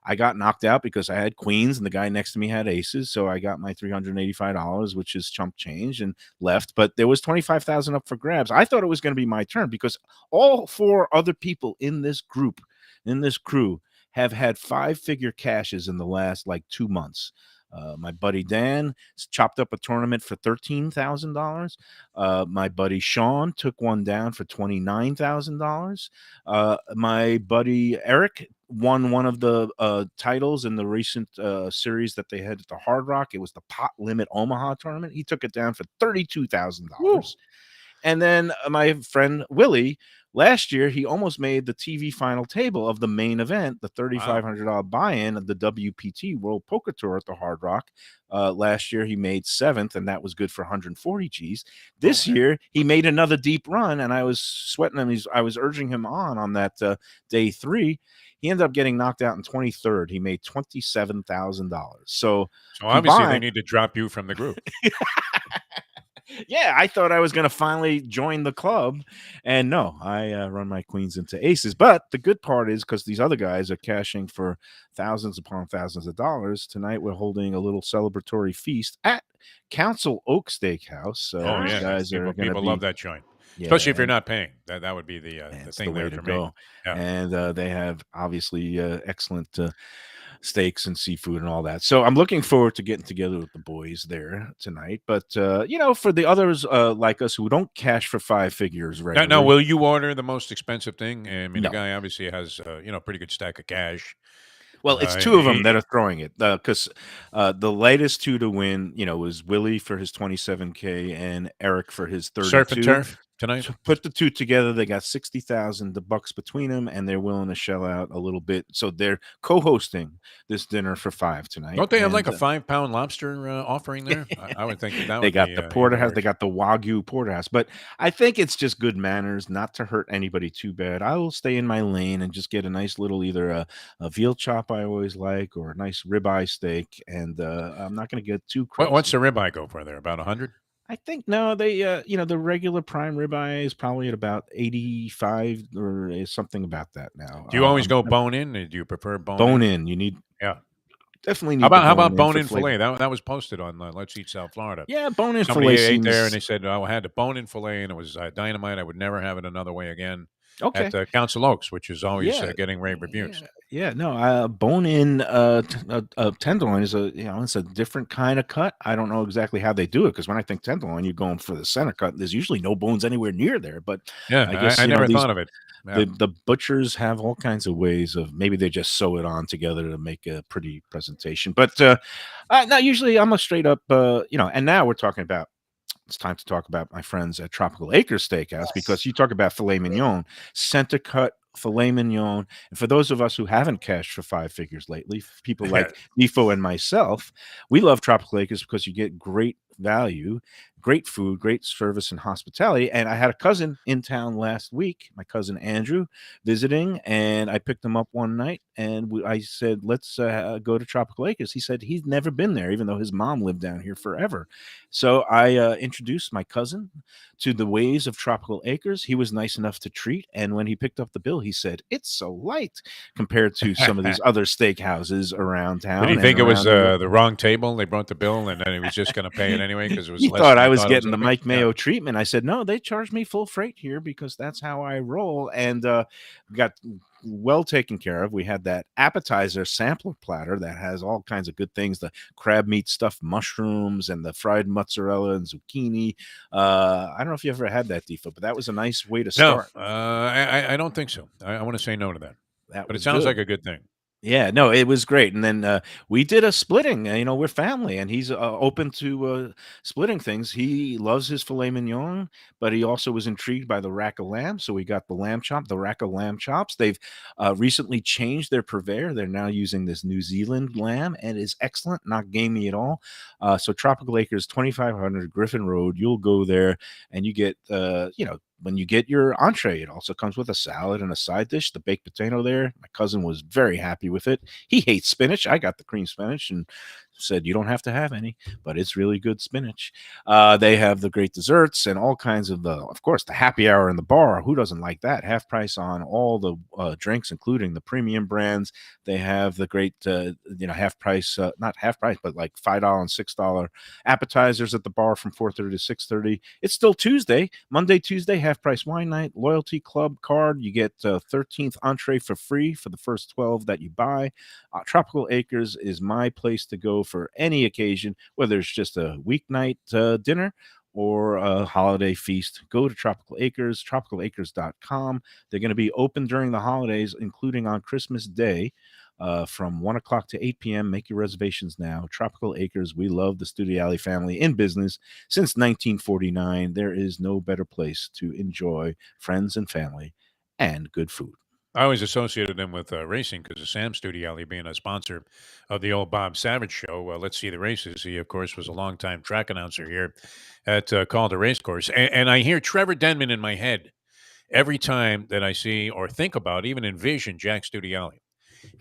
I got knocked out because I had queens and the guy next to me had aces. So I got my $385, which is chump change, and left. But there was 25,000 up for grabs. I thought it was going to be my turn because all 4 other people in this group, in this crew, have had 5-figure cashes in the last 2 months. My buddy Dan chopped up a tournament for $13,000. My buddy Sean took one down for $29,000. My buddy Eric won one of the titles in the recent series that they had at the Hard Rock. It was the Pot Limit Omaha tournament. He took it down for $32,000. And then my friend Willie last year he almost made the TV final table of the main event, the $3,500 buy-in of the WPT World Poker Tour at the Hard Rock. Last year he made 7th, and that was good for 140 G's. This year he made another deep run, and I was sweating him. I was urging him on that day 3. He ended up getting knocked out in 23rd. He made $27,000. So obviously they need to drop you from the group. Yeah, I thought I was going to finally join the club, and no, I run my queens into aces. But the good part is, because these other guys are cashing for thousands upon thousands of dollars, tonight we're holding a little celebratory feast at Council Oak Steakhouse. These guys are people love that joint. Yeah, especially if you're not paying. That would be the thing the way there to for go. me. Yeah. And they have obviously excellent steaks and seafood and all that. So I'm looking forward to getting together with the boys there tonight. But for the others like us who don't cash for 5 figures regularly. Now, will you order the most expensive thing? I mean, No. the guy obviously has pretty good stack of cash. Well, it's 2 of them that are throwing it, because the latest 2 to win, was Willie for his 27K and Eric for his 32. Surf and turf tonight. So put the 2 together, they got $60,000 between them, and they're willing to shell out a little bit. So they're co-hosting this dinner for 5 tonight. Don't they have like a 5-pound lobster offering there? I would think that they got the porterhouse, they got the Wagyu porterhouse. But I think it's just good manners not to hurt anybody too bad. I will stay in my lane and just get a nice little either a veal chop I always like, or a nice ribeye steak, and I'm not going to get too crazy. What's the ribeye go for there? About 100? I think no, they the regular prime ribeye is probably at about 85 or something about that now. Do you always go bone in, or do you prefer bone in? You need definitely need. How about bone in fillet? That was posted on Let's Eat South Florida. Yeah, bone in fillet. Somebody ate there and they said, I had the bone in fillet and it was dynamite. I would never have it another way again. Okay. At Council Oaks, which is always getting rave reviews. Yeah, no, bone-in tenderloin is it's a different kind of cut. I don't know exactly how they do it, because when I think tenderloin, you're going for the center cut. There's usually no bones anywhere near there. But yeah, I guess I never thought of it. Yeah. The butchers have all kinds of ways of, maybe they just sew it on together to make a pretty presentation. But now usually I'm a straight up, and now we're talking about. It's time to talk about my friends at Tropical Acres Steakhouse, because you talk about filet mignon, center cut filet mignon. And for those of us who haven't cashed for 5 figures lately, people like Defo and myself, we love Tropical Acres because you get great value, great food, great service and hospitality. And I had a cousin in town last week, my cousin Andrew, visiting, and I picked him up one night and I said, let's go to Tropical Acres. He said he's never been there, even though his mom lived down here forever. So I introduced my cousin to the ways of Tropical Acres. He was nice enough to treat, and when he picked up the bill, he said, it's so light compared to some of these other steakhouses around town. Did he think it was the wrong table? They brought the bill and then he was just going to pay it anyway because it was. He thought I was getting the Mike Mayo treatment. I said, no, they charge me full freight here because that's how I roll. And got well taken care of. We had that appetizer sampler platter that has all kinds of good things, the crab meat stuffed mushrooms and the fried mozzarella and zucchini. I don't know if you ever had that, Defo, but that was a nice way to start. No, I don't think so. I want to say no to that. But it sounds like a good thing. Yeah, no, it was great. And then we did a splitting. We're family, and he's open to splitting things. He loves his filet mignon, but he also was intrigued by the rack of lamb. So we got the lamb chop, the rack of lamb chops. They've recently changed their purveyor. They're now using this New Zealand lamb, and it's excellent, not gamey at all. So Tropical Acres, 2500 Griffin Road. You'll go there, and you get, when you get your entree, it also comes with a salad and a side dish. The baked potato there, my cousin was very happy with it. He hates spinach. I got the cream spinach and said, you don't have to have any, but it's really good spinach. They have the great desserts and all kinds of of course, the happy hour in the bar. Who doesn't like that? Half price on all the drinks, including the premium brands. They have the great, half price, not half price, but like $5 and $6 appetizers at the bar from 4:30 to 6:30. It's still Tuesday, Monday, Tuesday, half price wine night, loyalty club card. You get 13th entree for free for the first 12 that you buy. Tropical Acres is my place to go for any occasion, whether it's just a weeknight dinner or a holiday feast. Go to Tropical Acres, tropicalacres.com. They're going to be open during the holidays, including on Christmas Day, from 1 o'clock to 8 p.m. Make your reservations now. Tropical Acres, we love the Studio Alley family in business since 1949. There is no better place to enjoy friends and family and good food. I always associated them with racing because of Sam Studiali being a sponsor of the old Bob Savage show. Let's See the Races. He, of course, was a longtime track announcer here at Calder Racecourse. And I hear Trevor Denman in my head every time that I see or think about, even envision Jack Studiali.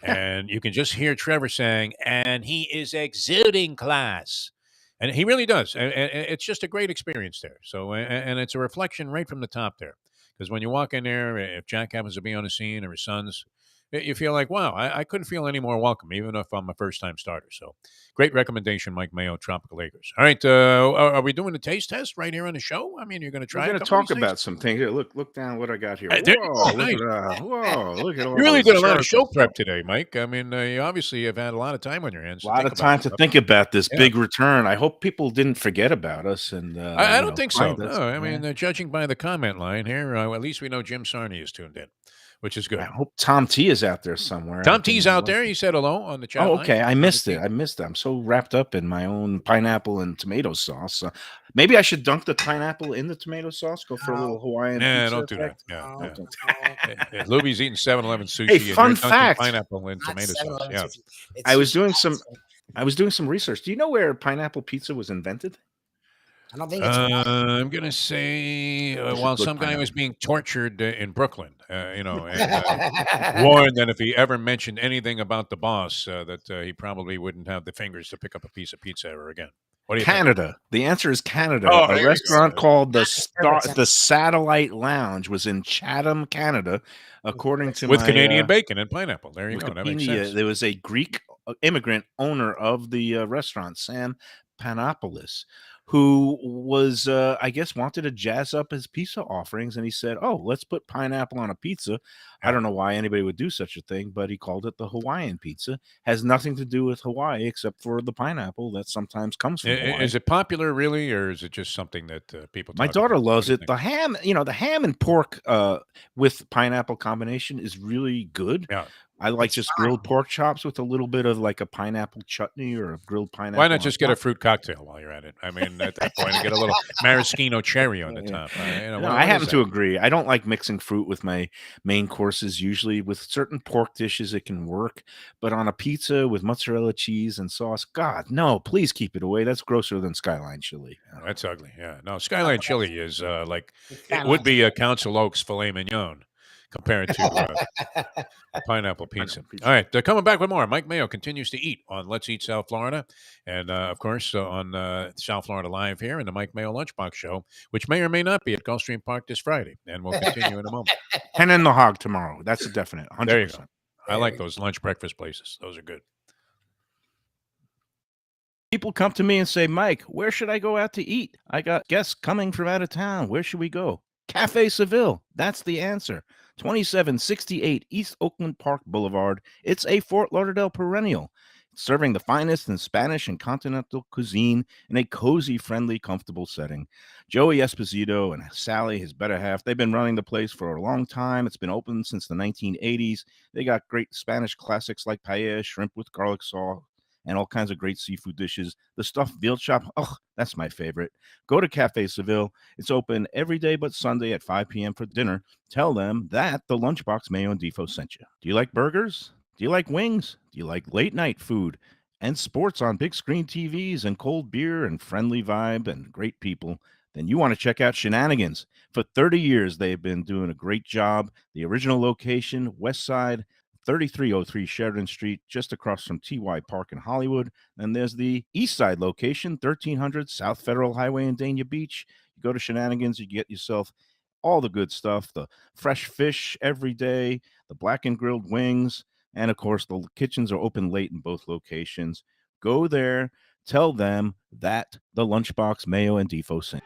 And you can just hear Trevor saying, and he is exuding class. And he really does. And it's just a great experience there. So, and it's a reflection right from the top there. Because when you walk in there, if Jack happens to be on the scene or his sons, you feel like, wow, I couldn't feel any more welcome, even if I'm a first-time starter. So great recommendation, Mike Mayo, Tropical Acres. All right, are we doing the taste test right here on the show? I mean, you're going to try We're going to talk about some things. Here, look down what I got here. There you Whoa, go. look Nice. at that. Whoa, look at all You really those did a lot of charts show and prep stuff. today, Mike. I mean, you obviously have had a lot of time on your hands. A lot of time to think about this big return. I hope people didn't forget about us. And I don't think so. find us. No, I mean, judging by the comment line here, at least we know Jim Sarney is tuned in, which is good. I hope Tom T is out there somewhere. Tom T's out there. He said hello on the chat Oh, line. okay. I missed it. I'm so wrapped up in my own pineapple and tomato sauce. Maybe I should dunk the pineapple in the tomato sauce. Go for a little Hawaiian. Nah, pizza don't do that. effect. Yeah, Don't. yeah. Lubie's eating 7-Eleven sushi. Hey, and fun you're dunking fact. pineapple and Not tomato 7-Eleven sauce. Yeah. sushi. It's I was sushi. doing some research. Do you know where pineapple pizza was invented? I don't think it's I'm gonna say while look some guy pineapple. was being tortured in Brooklyn, and warned that if he ever mentioned anything about the boss, that he probably wouldn't have the fingers to pick up a piece of pizza ever again. What do you think? Canada. The answer is Canada. Oh, there A you restaurant go. called perfect the Satellite Lounge was in Chatham, Canada, according to With my, Canadian bacon and pineapple. There you go. That makes Wikipedia. sense. There was a Greek immigrant owner of the restaurant, Sam Panopoulos, who was, I guess, wanted to jazz up his pizza offerings, and he said, "Oh, let's put pineapple on a pizza." I don't know why anybody would do such a thing, but he called it the Hawaiian pizza. Has nothing to do with Hawaii except for the pineapple that sometimes comes from Hawaii. Is it popular, really, or is it just something that people? My talk daughter about? loves What do it. The ham and pork with pineapple combination is really good. Yeah. I like It's just fine. grilled pork chops with a little bit of like a pineapple chutney or a grilled pineapple. Why not on just get a top. fruit cocktail while you're at it? I mean, at that point, get a little maraschino cherry on the Yeah. top. No, what I is happen to that? agree. I don't like mixing fruit with my main courses. Usually, with certain pork dishes, it can work, but on a pizza with mozzarella cheese and sauce, God, no! Please keep it away. That's grosser than Skyline chili. That's ugly. Yeah. No, Skyline chili is like It's it kinda would like- be a Council Oaks filet mignon compared to pineapple pizza. Pineapple pizza. All right, coming back with more. Mike Mayo continues to eat on Let's Eat South Florida, and of course on South Florida Live here in the Mike Mayo Lunchbox Show, which may or may not be at Gulfstream Park this Friday, and we'll continue in a moment. Hen and the hog tomorrow. That's a definite. 100%. There you go. I like those lunch breakfast places. Those are good. People come to me and say, "Mike, where should I go out to eat? I got guests coming from out of town. Where should we go?" Café Seville. That's the answer. 2768 East Oakland Park Boulevard. It's a Fort Lauderdale perennial, serving the finest in Spanish and continental cuisine in a cozy, friendly, comfortable setting. Joey Esposito and Sally, his better half, they've been running the place for a long time. It's been open since the 1980s. They got great Spanish classics like paella, shrimp with garlic sauce, and all kinds of great seafood dishes. The stuffed veal chop, oh, that's my favorite. Go to Café Seville. It's open every day but Sunday at 5 p.m. for dinner. Tell them that the Lunchbox Mayo and Defo sent you. Do you like burgers? Do you like wings? Do you like late night food and sports on big screen TVs and cold beer and friendly vibe and great people? Then you want to check out Shenanigans. For 30 years, they've been doing a great job. The original location, West Side, 3303 Sheridan Street, just across from TY Park in Hollywood. And there's the East Side location, 1300 South Federal Highway in Dania Beach. You go to Shenanigans, you get yourself all the good stuff, the fresh fish every day, the black and grilled wings, and of course, the kitchens are open late in both locations. Go there, tell them that the Lunchbox Mayo and Defo sent.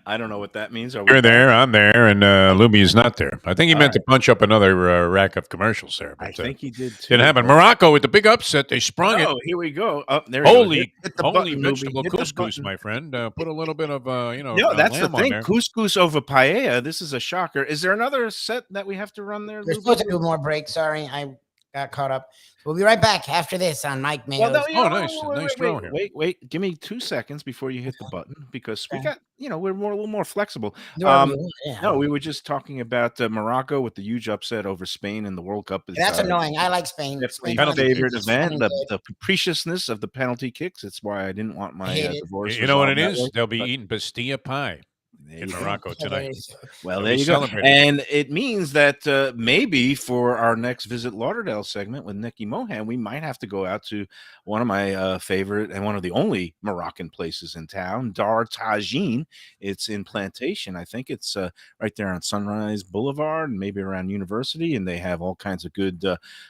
I don't know what that means. Are we You're back? there, I'm there, and Lubie is not there. I think he All meant to punch up another rack of commercials there, I but think he did too. didn't happen. but- Morocco with the big upset. They sprung it. Oh, here we go. Up there. You go. Holy, Hit the holy button, vegetable Lubie. Hit the couscous, button. my friend. Put a little bit of, No, that's the lamb on thing. there. Couscous over paella. This is a shocker. Is there another set that we have to run there? We're Lubie? supposed to do more breaks. Sorry, I got caught up. We'll be right back after this on Mike Mayo's. Well, no, Oh, nice. Nice throw here. wait. Give me 2 seconds before you hit the button because we Okay. got, we're a little more flexible. Do whatever you want, yeah. No, we were just talking about Morocco with the huge upset over Spain in the World Cup. That's annoying. I like Spain. Definitely Spain's my fun. favorite It's event. fun and The, good. the capriciousness of the penalty kicks. It's why I didn't want my hate it. divorce. You know what it resolved that is? way, They'll be but eating pastilla pie there in you go. Morocco tonight. Well, They'll there be you go. celebrating. And it means that maybe for our next Visit Lauderdale segment with Nikki Mohan, we might have to go out to one of my favorite and one of the only Moroccan places in town, Dar Tagine. It's in Plantation. I think it's right there on Sunrise Boulevard and maybe around University. And they have all kinds of good,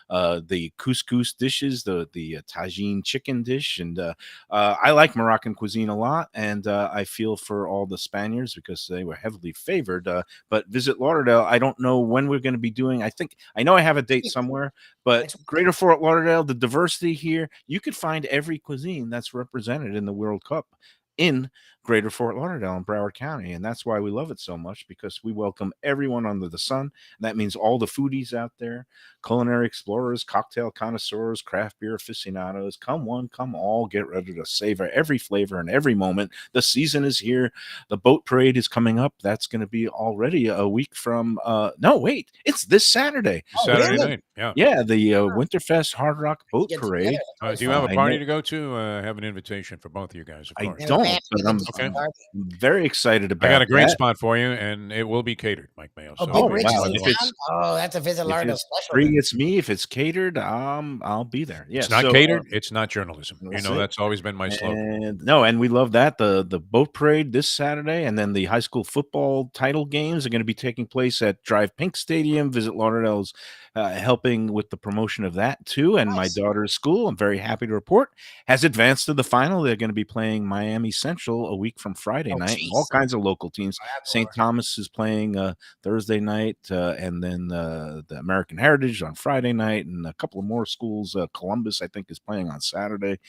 the couscous dishes, the tagine chicken dish. And I like Moroccan cuisine a lot. And I feel for all the Spaniards because they were heavily favored. But Visit Lauderdale, I don't know when we're going to be doing. I know I have a date somewhere, but Greater Fort Lauderdale, the diversity here, you could find every cuisine that's represented in the World Cup in Greater Fort Lauderdale in Broward County. And that's why we love it so much, because we welcome everyone under the sun. And that means all the foodies out there, culinary explorers, cocktail connoisseurs, craft beer aficionados. Come one, come all, get ready to savor every flavor and every moment. The season is here. The boat parade is coming up. That's going to be already a week from, no, wait, it's this Saturday. Saturday night. Yeah. Yeah, the Winterfest Hard Rock Boat Get Parade. together. Do you have a I party know- to go to? I have an invitation for both of you guys, of I course. don't, but I'm Okay. very excited about I got a great that. spot for you, and it will be catered, Mike Mayo. Oh, So Big Oh, Rich wow. is in If town? it's- Oh, that's a Visit If Lauderdale it's special. free, then. it's me. If it's catered, I'll be there. Yeah, it's not so, catered. It's not journalism. You that's know, it. that's always been my slogan. And we love that. The boat parade this Saturday, and then the high school football title games are going to be taking place at Drive Pink Stadium. Visit Lauderdale's helping with the promotion of that too. And my Nice. daughter's school, I'm very happy to report, has advanced to the final. They're going to be playing Miami Central a week from Friday Oh, night. jeez. All kinds of local teams. that's St. hard. Thomas is playing Thursday night, and then the American Heritage on Friday night, and a couple of more schools. Columbus, I think, is playing on Saturday.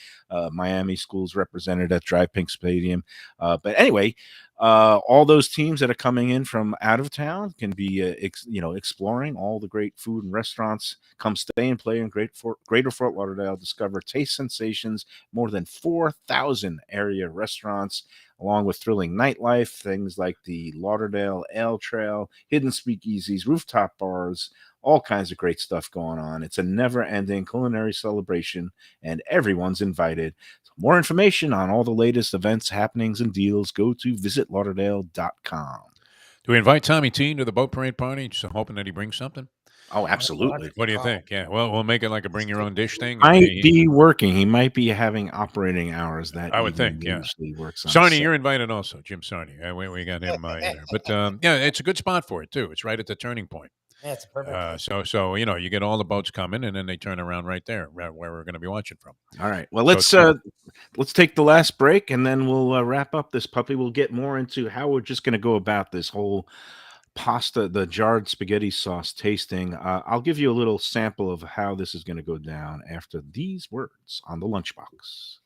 Miami schools represented at Drive Pink Stadium. But anyway, all those teams that are coming in from out of town can be, exploring all the great food and restaurants. Come stay and play in Greater Fort Lauderdale. Discover taste sensations, more than 4,000 area restaurants, along with thrilling nightlife, things like the Lauderdale Ale Trail, hidden speakeasies, rooftop bars, all kinds of great stuff going on. It's a never-ending culinary celebration, and everyone's invited. So more information on all the latest events, happenings, and deals, go to visitlauderdale.com. Do we invite Tommy Teen to the boat parade party? Just hoping that he brings something. Oh, absolutely. What do you think? Yeah, well, we'll make it like a bring your own dish thing. and Might he- be working. He might be having operating hours that I would evening. think, He yeah. usually works on Sarni, set. you're invited also. Jim Sarni. We got him in there. But yeah, it's a good spot for it too. It's right at the turning point. Yeah, it's perfect. So you get all the boats coming, and then they turn around right there, right where we're going to be watching from. All right. Well, So let's take the last break, and then we'll wrap up this puppy. We'll get more into how we're just going to go about this whole pasta, the jarred spaghetti sauce tasting. I'll give you a little sample of how this is going to go down after these words on the Lunchbox.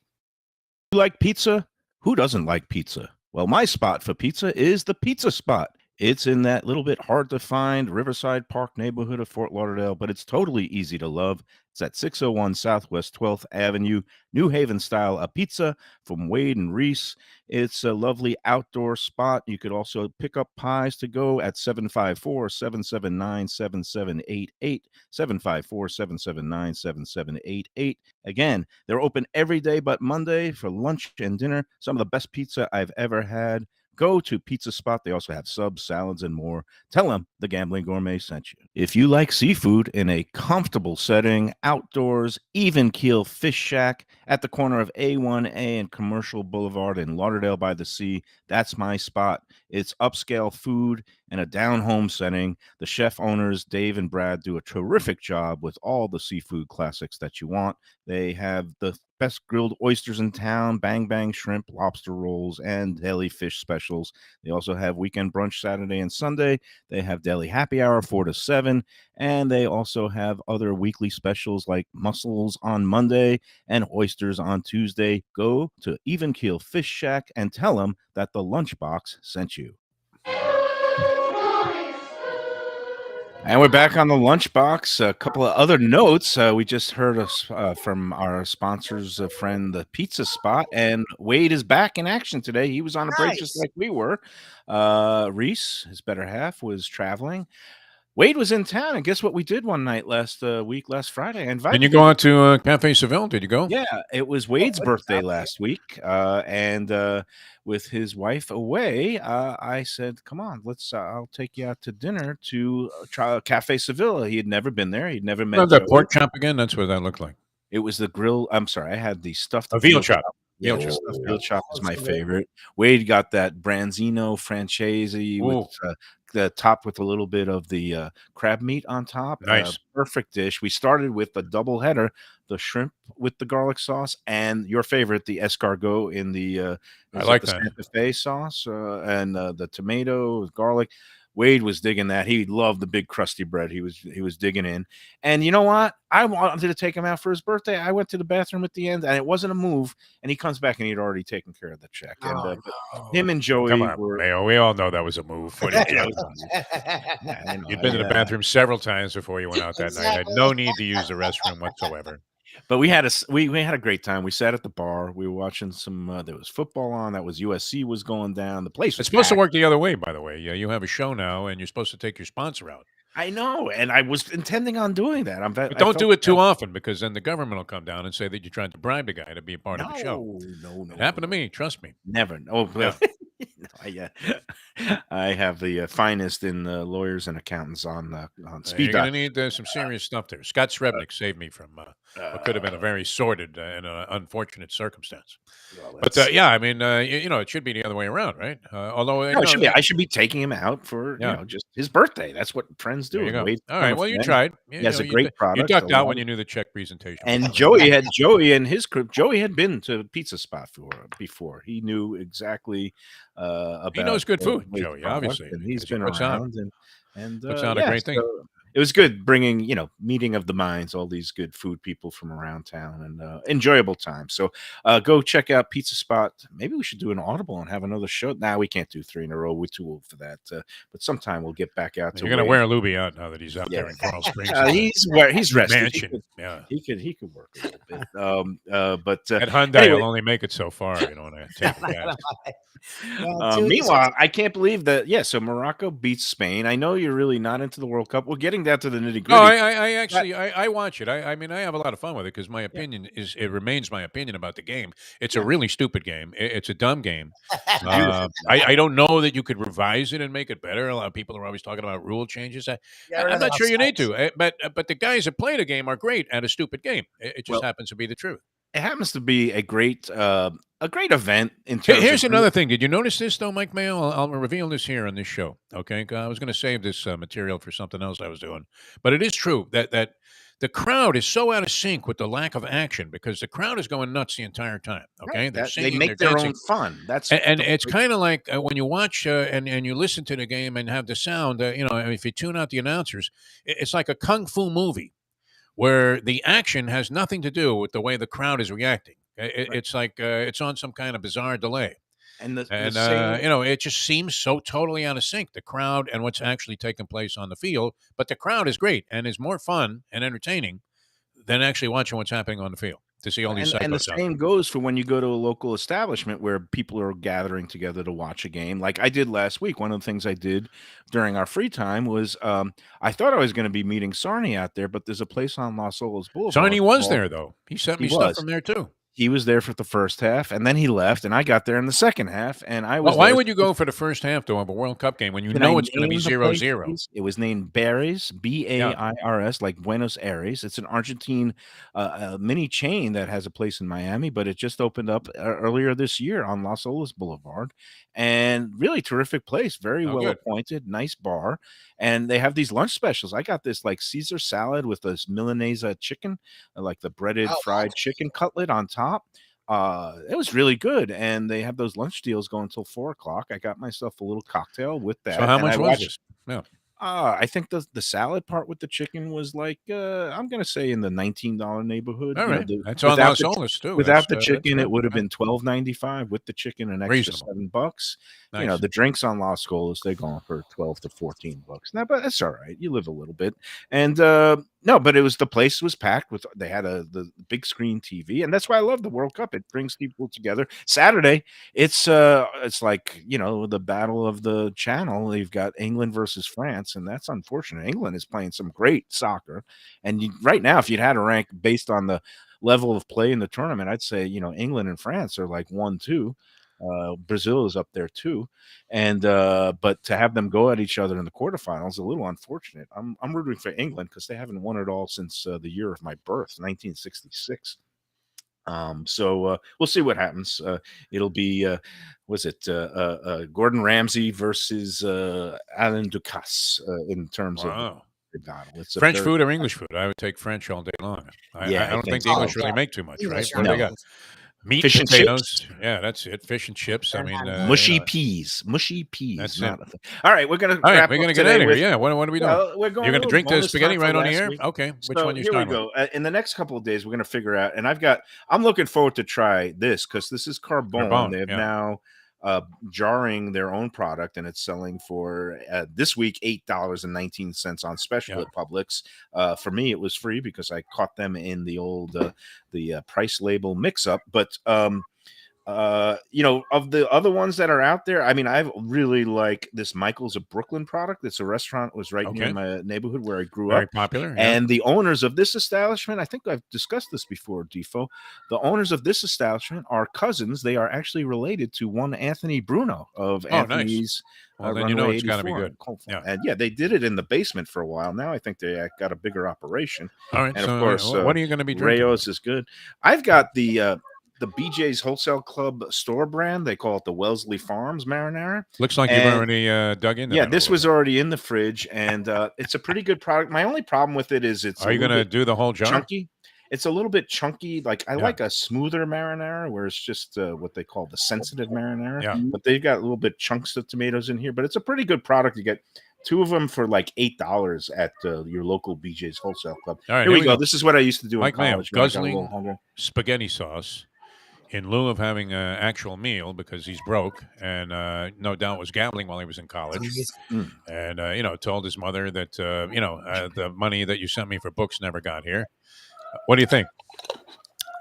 You like pizza? Who doesn't like pizza? Well, my spot for pizza is the Pizza Spot. It's in that little bit hard to find Riverside Park neighborhood of Fort Lauderdale, but it's totally easy to love. It's at 601 Southwest 12th Avenue, New Haven style, a pizza from Wade and Reese. It's a lovely outdoor spot. You could also pick up pies to go at 754-779-7788, 754-779-7788. Again, they're open every day but Monday for lunch and dinner. Some of the best pizza I've ever had. Go to Pizza Spot. They also have subs, salads, and more. Tell them the Gambling Gourmet sent you. If you like seafood in a comfortable setting, outdoors, even keel fish shack at the corner of A1A and Commercial Boulevard in Lauderdale by the Sea, that's my spot. It's upscale food and a down-home setting. The chef owners, Dave and Brad, do a terrific job with all the seafood classics that you want. They have the best grilled oysters in town, bang bang shrimp, lobster rolls, and deli fish specials. They also have weekend brunch Saturday and Sunday. They have deli happy hour 4 to 7, and they also have other weekly specials like mussels on Monday and oysters on Tuesday. Go to Even Keel Fish Shack and tell them that the Lunchbox sent you. And we're back on the Lunchbox. A couple of other notes. We just heard from our sponsor's friend, the Pizza Spot, and Wade is back in action today. He was on a break just like we were. Reese, his better half, was traveling. Wade was in town, and guess what we did one night last Friday? I invited Did you go out to Café Seville? Did you go? Yeah, it was Wade's birthday last week, and with his wife away, I said, "Come on, I'll take you out to dinner to try Café Seville." He had never been there. He'd never met that pork chop again. That's what that looked like. It was the grill. I'm sorry, I had the stuffed veal chop. Yeah, veal chop is my favorite. Wade got that Branzino Francese with the top with a little bit of the crab meat on top. Nice. Perfect dish. We started with a double header, the shrimp with the garlic sauce, and your favorite, the escargot in the I like that Santa Fe sauce, and the tomato with garlic. Wade was digging that. He loved the big crusty bread. He was digging in. And you know what? I wanted to take him out for his birthday. I went to the bathroom at the end, and it wasn't a move. And he comes back, and he'd already taken care of the check. And him and Joey were. Mayo, we all know that was a move. You'd been to the bathroom several times before you went out that night. I had no need to use the restroom whatsoever. But we had a great time. We sat at the bar. We were watching some. There was football on. That was USC was going down. The place was supposed to work the other way, by the way. Yeah, you have a show now, and you're supposed to take your sponsor out. I know, and I was intending on doing that. But don't do it too often, because then the government will come down and say that you tried to bribe the guy to be a part of the show. No. It happened to me. Trust me. Never. Oh, Yeah. I have the finest in lawyers and accountants on speed You're dial. going to need some serious stuff there. Scott Srebnick saved me from what could have been a very sordid and unfortunate circumstance. But I mean, it should be the other way around, right? Although I should be taking him out for just his birthday. That's what friends do. There you go. Wade's All right. Well, you tried. He has a great product. You ducked out when you knew the check presentation. And Joey and his group. Joey had been to Pizza Spot before. He knew exactly about. He knows good food, Joey. Obviously, and he's been around and puts out a great thing. So it was good bringing meeting of the minds, all these good food people from around town, and enjoyable time. So go check out Pizza Spot. Maybe we should do an audible and have another show. We can't do 3 in a row. We're too old for that. But sometime we'll get back out. You're going to wear Lubie out now that he's out there in Coral Springs. He's rested. Mansion. He could work a little bit. But at Hyundai, will only make it so far. You don't want to take the gas. Meanwhile, I can't believe that. So Morocco beats Spain. I know you're really not into the World Cup. We're getting down to the nitty gritty. No, I actually watch it. I mean, I have a lot of fun with it, because my opinion remains my opinion about the game. It's a really stupid game. It's a dumb game. I don't know that you could revise it and make it better. A lot of people are always talking about rule changes. I'm not sure you need to. But the guys that play the game are great at a stupid game. It just happens to be the truth. It happens to be a great event. In terms Here's another thing. Did you notice this, though, Mike Mayo? I'll reveal this here on this show, okay? I was going to save this material for something else I was doing. But it is true that the crowd is so out of sync with the lack of action, because the crowd is going nuts the entire time, okay? Right. They're singing, they make they're their dancing. own fun. And it's kind of like when you watch and you listen to the game and have the sound, if you tune out the announcers, it's like a kung fu movie, where the action has nothing to do with the way the crowd is reacting. It's like it's on some kind of bizarre delay. It just seems so totally out of sync, the crowd and what's actually taking place on the field. But the crowd is great and is more fun and entertaining than actually watching what's happening on the field, to see all these psychos. And the same goes for when you go to a local establishment where people are gathering together to watch a game. Like I did last week. One of the things I did during our free time was I thought I was going to be meeting Sarni out there, but there's a place on Los Olas Boulevard. Sarni was there, though. He sent me stuff from there, too. He was there for the first half, and then he left, and I got there in the second half, and I was Well, why there. would you go for the first half though of a World Cup game when you Can I know it's going to be name the 0-0? place? It was named Barry's, Bairs, like Buenos Aires. It's an Argentine mini chain that has a place in Miami, but it just opened up earlier this year on Las Olas Boulevard, and really terrific place, very Oh, well good. appointed, nice bar, and they have these lunch specials. I got this like Caesar salad with this Milanese chicken, like the breaded fried chicken cutlet on top. It was really good, and they have those lunch deals going until 4 o'clock. I got myself a little cocktail with that. So how and much I was watched. this? Yeah. I think the salad part with the chicken was like I'm gonna say in the $19 neighborhood. All You know, right. the, That's on without Las the Olas too. without the That's chicken, good. it would have Yeah. been $12.95. With the chicken, an extra Reasonable. $7. You know, Nice. the drinks on Las Olas, they're going for 12 to 14 bucks. Now, but that's all right. You live a little bit, and no, but the place was packed with. They had the big screen TV, and that's why I love the World Cup. It brings people together. Saturday, it's like the battle of the channel. You've got England versus France, and that's unfortunate. England is playing some great soccer, and right now, if you'd had a rank based on the level of play in the tournament, I'd say England and France are like 1-2. Brazil is up there too, and but to have them go at each other in the quarterfinals is a little unfortunate. I'm rooting for England because they haven't won it all since the year of my birth, 1966. So we'll see what happens. It'll be was it Gordon Ramsay versus Alain Ducasse in terms of Wow. the battle. It's a French very, food or English food? I would take French all day long. I I don't think think the so. English really make too much, right? English What do they No. got? Meat, Fish and potatoes. chips. Yeah, that's it. Fish and chips. I They're mean, not Mushy peas. Mushy peas. That's Not it. a thing. All right, we're gonna All right, wrap we're up going to get today out of here. with. Yeah, what are we doing? Well, we're going You're a going to little drink the bonus spaghetti time for right on the last air? week. Okay. Which So one you here we starting with? go. In the next couple of days, we're going to figure out, and I'm looking forward to try this because this is Carbone. Carbone, They have yeah. now jarring their own product, and it's selling for this week $8.19 on special Yeah. at Publix. For me, it was free because I caught them in the old price label mix-up, but. Of the other ones that are out there, I mean, I really like this Michael's of Brooklyn product. It's a restaurant, was right near Okay. my neighborhood where I grew Very up. popular. Yeah. And the owners of this establishment, I think I've discussed this before, Defo. The owners of this establishment are cousins. They are actually related to one Anthony Bruno of Oh, nice. Anthony's. Well, then you know Runaway it's gotta be 84 good. in Cold Yeah. Farm. And yeah, they did it in the basement for a while. Now I think they got a bigger operation. All right. And So of course, what are you going to be drinking? Rayo's is good. I've got the BJ's Wholesale Club store brand. They call it the Wellesley Farms Marinara. Looks like you've And- already dug into Yeah, that a this little was bit. already in the fridge, and it's a pretty good product. My only problem with it is it's Are you going to do the whole jar? chunky. It's a little bit chunky. Like I Yeah. like a smoother marinara, where it's just what they call the sensitive marinara. Yeah. But they've got a little bit chunks of tomatoes in here. But it's a pretty good product. You get two of them for like $8 at your local BJ's Wholesale Club. All right, Here we go. This is what I used to do Mike in Mayo, college. when I got a guzzling little hungry. spaghetti sauce in lieu of having an actual meal because he's broke and no doubt was gambling while he was in college. And, told his mother that, the money that you sent me for books never got here. What do you think?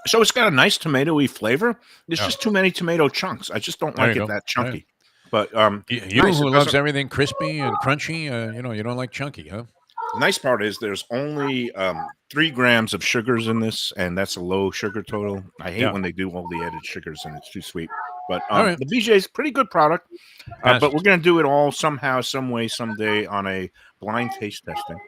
So it's got a nice tomatoey flavor. There's Yeah. just too many tomato chunks. I just don't There like you it go. that chunky. Right. But You nice. who It loves doesn't- everything crispy and crunchy, you don't like chunky, huh? nice part is there's only 3 grams of sugars in this, and that's a low sugar total. I hate Yeah. when they do all the added sugars and it's too sweet. But All right. the BJ's pretty good product. Passes. But we're gonna do it all somehow, some way, someday on a blind taste testing.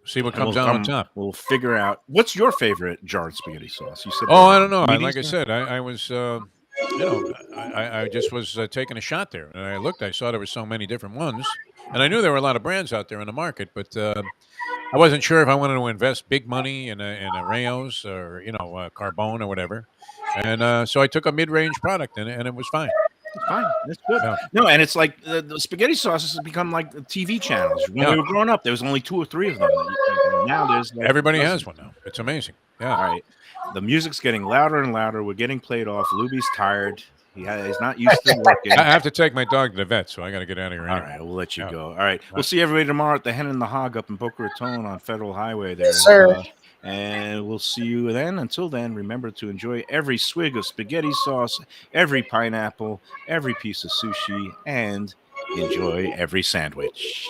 See what And comes out on top. We'll figure out what's your favorite jarred spaghetti sauce. You said. Oh, I don't know. Like I Wheaties there? said, I was, I just was taking a shot there, and I looked. I saw there were so many different ones, and I knew there were a lot of brands out there in the market, but I wasn't sure if I wanted to invest big money in a Rayo's or Carbone or whatever, and so I took a mid-range product, and it was fine. It's fine. It's good. Yeah. No, and it's like the spaghetti sauces have become like the TV channels. When Yeah. we were growing up, there was only 2 or 3 of them. Now there's like Everybody dozens. has one now. It's amazing. Yeah. All right. The music's getting louder and louder. We're getting played off. Lubie's tired. He's not used to working. I have to take my dog to the vet, so I got to get out of here. All Anyway. right, we'll let you Yeah. go. All right, we'll see everybody tomorrow at the Hen and the Hog up in Boca Raton on Federal Highway there. Yes, sir. And we'll see you then. Until then, remember to enjoy every swig of spaghetti sauce, every pineapple, every piece of sushi, and enjoy every sandwich.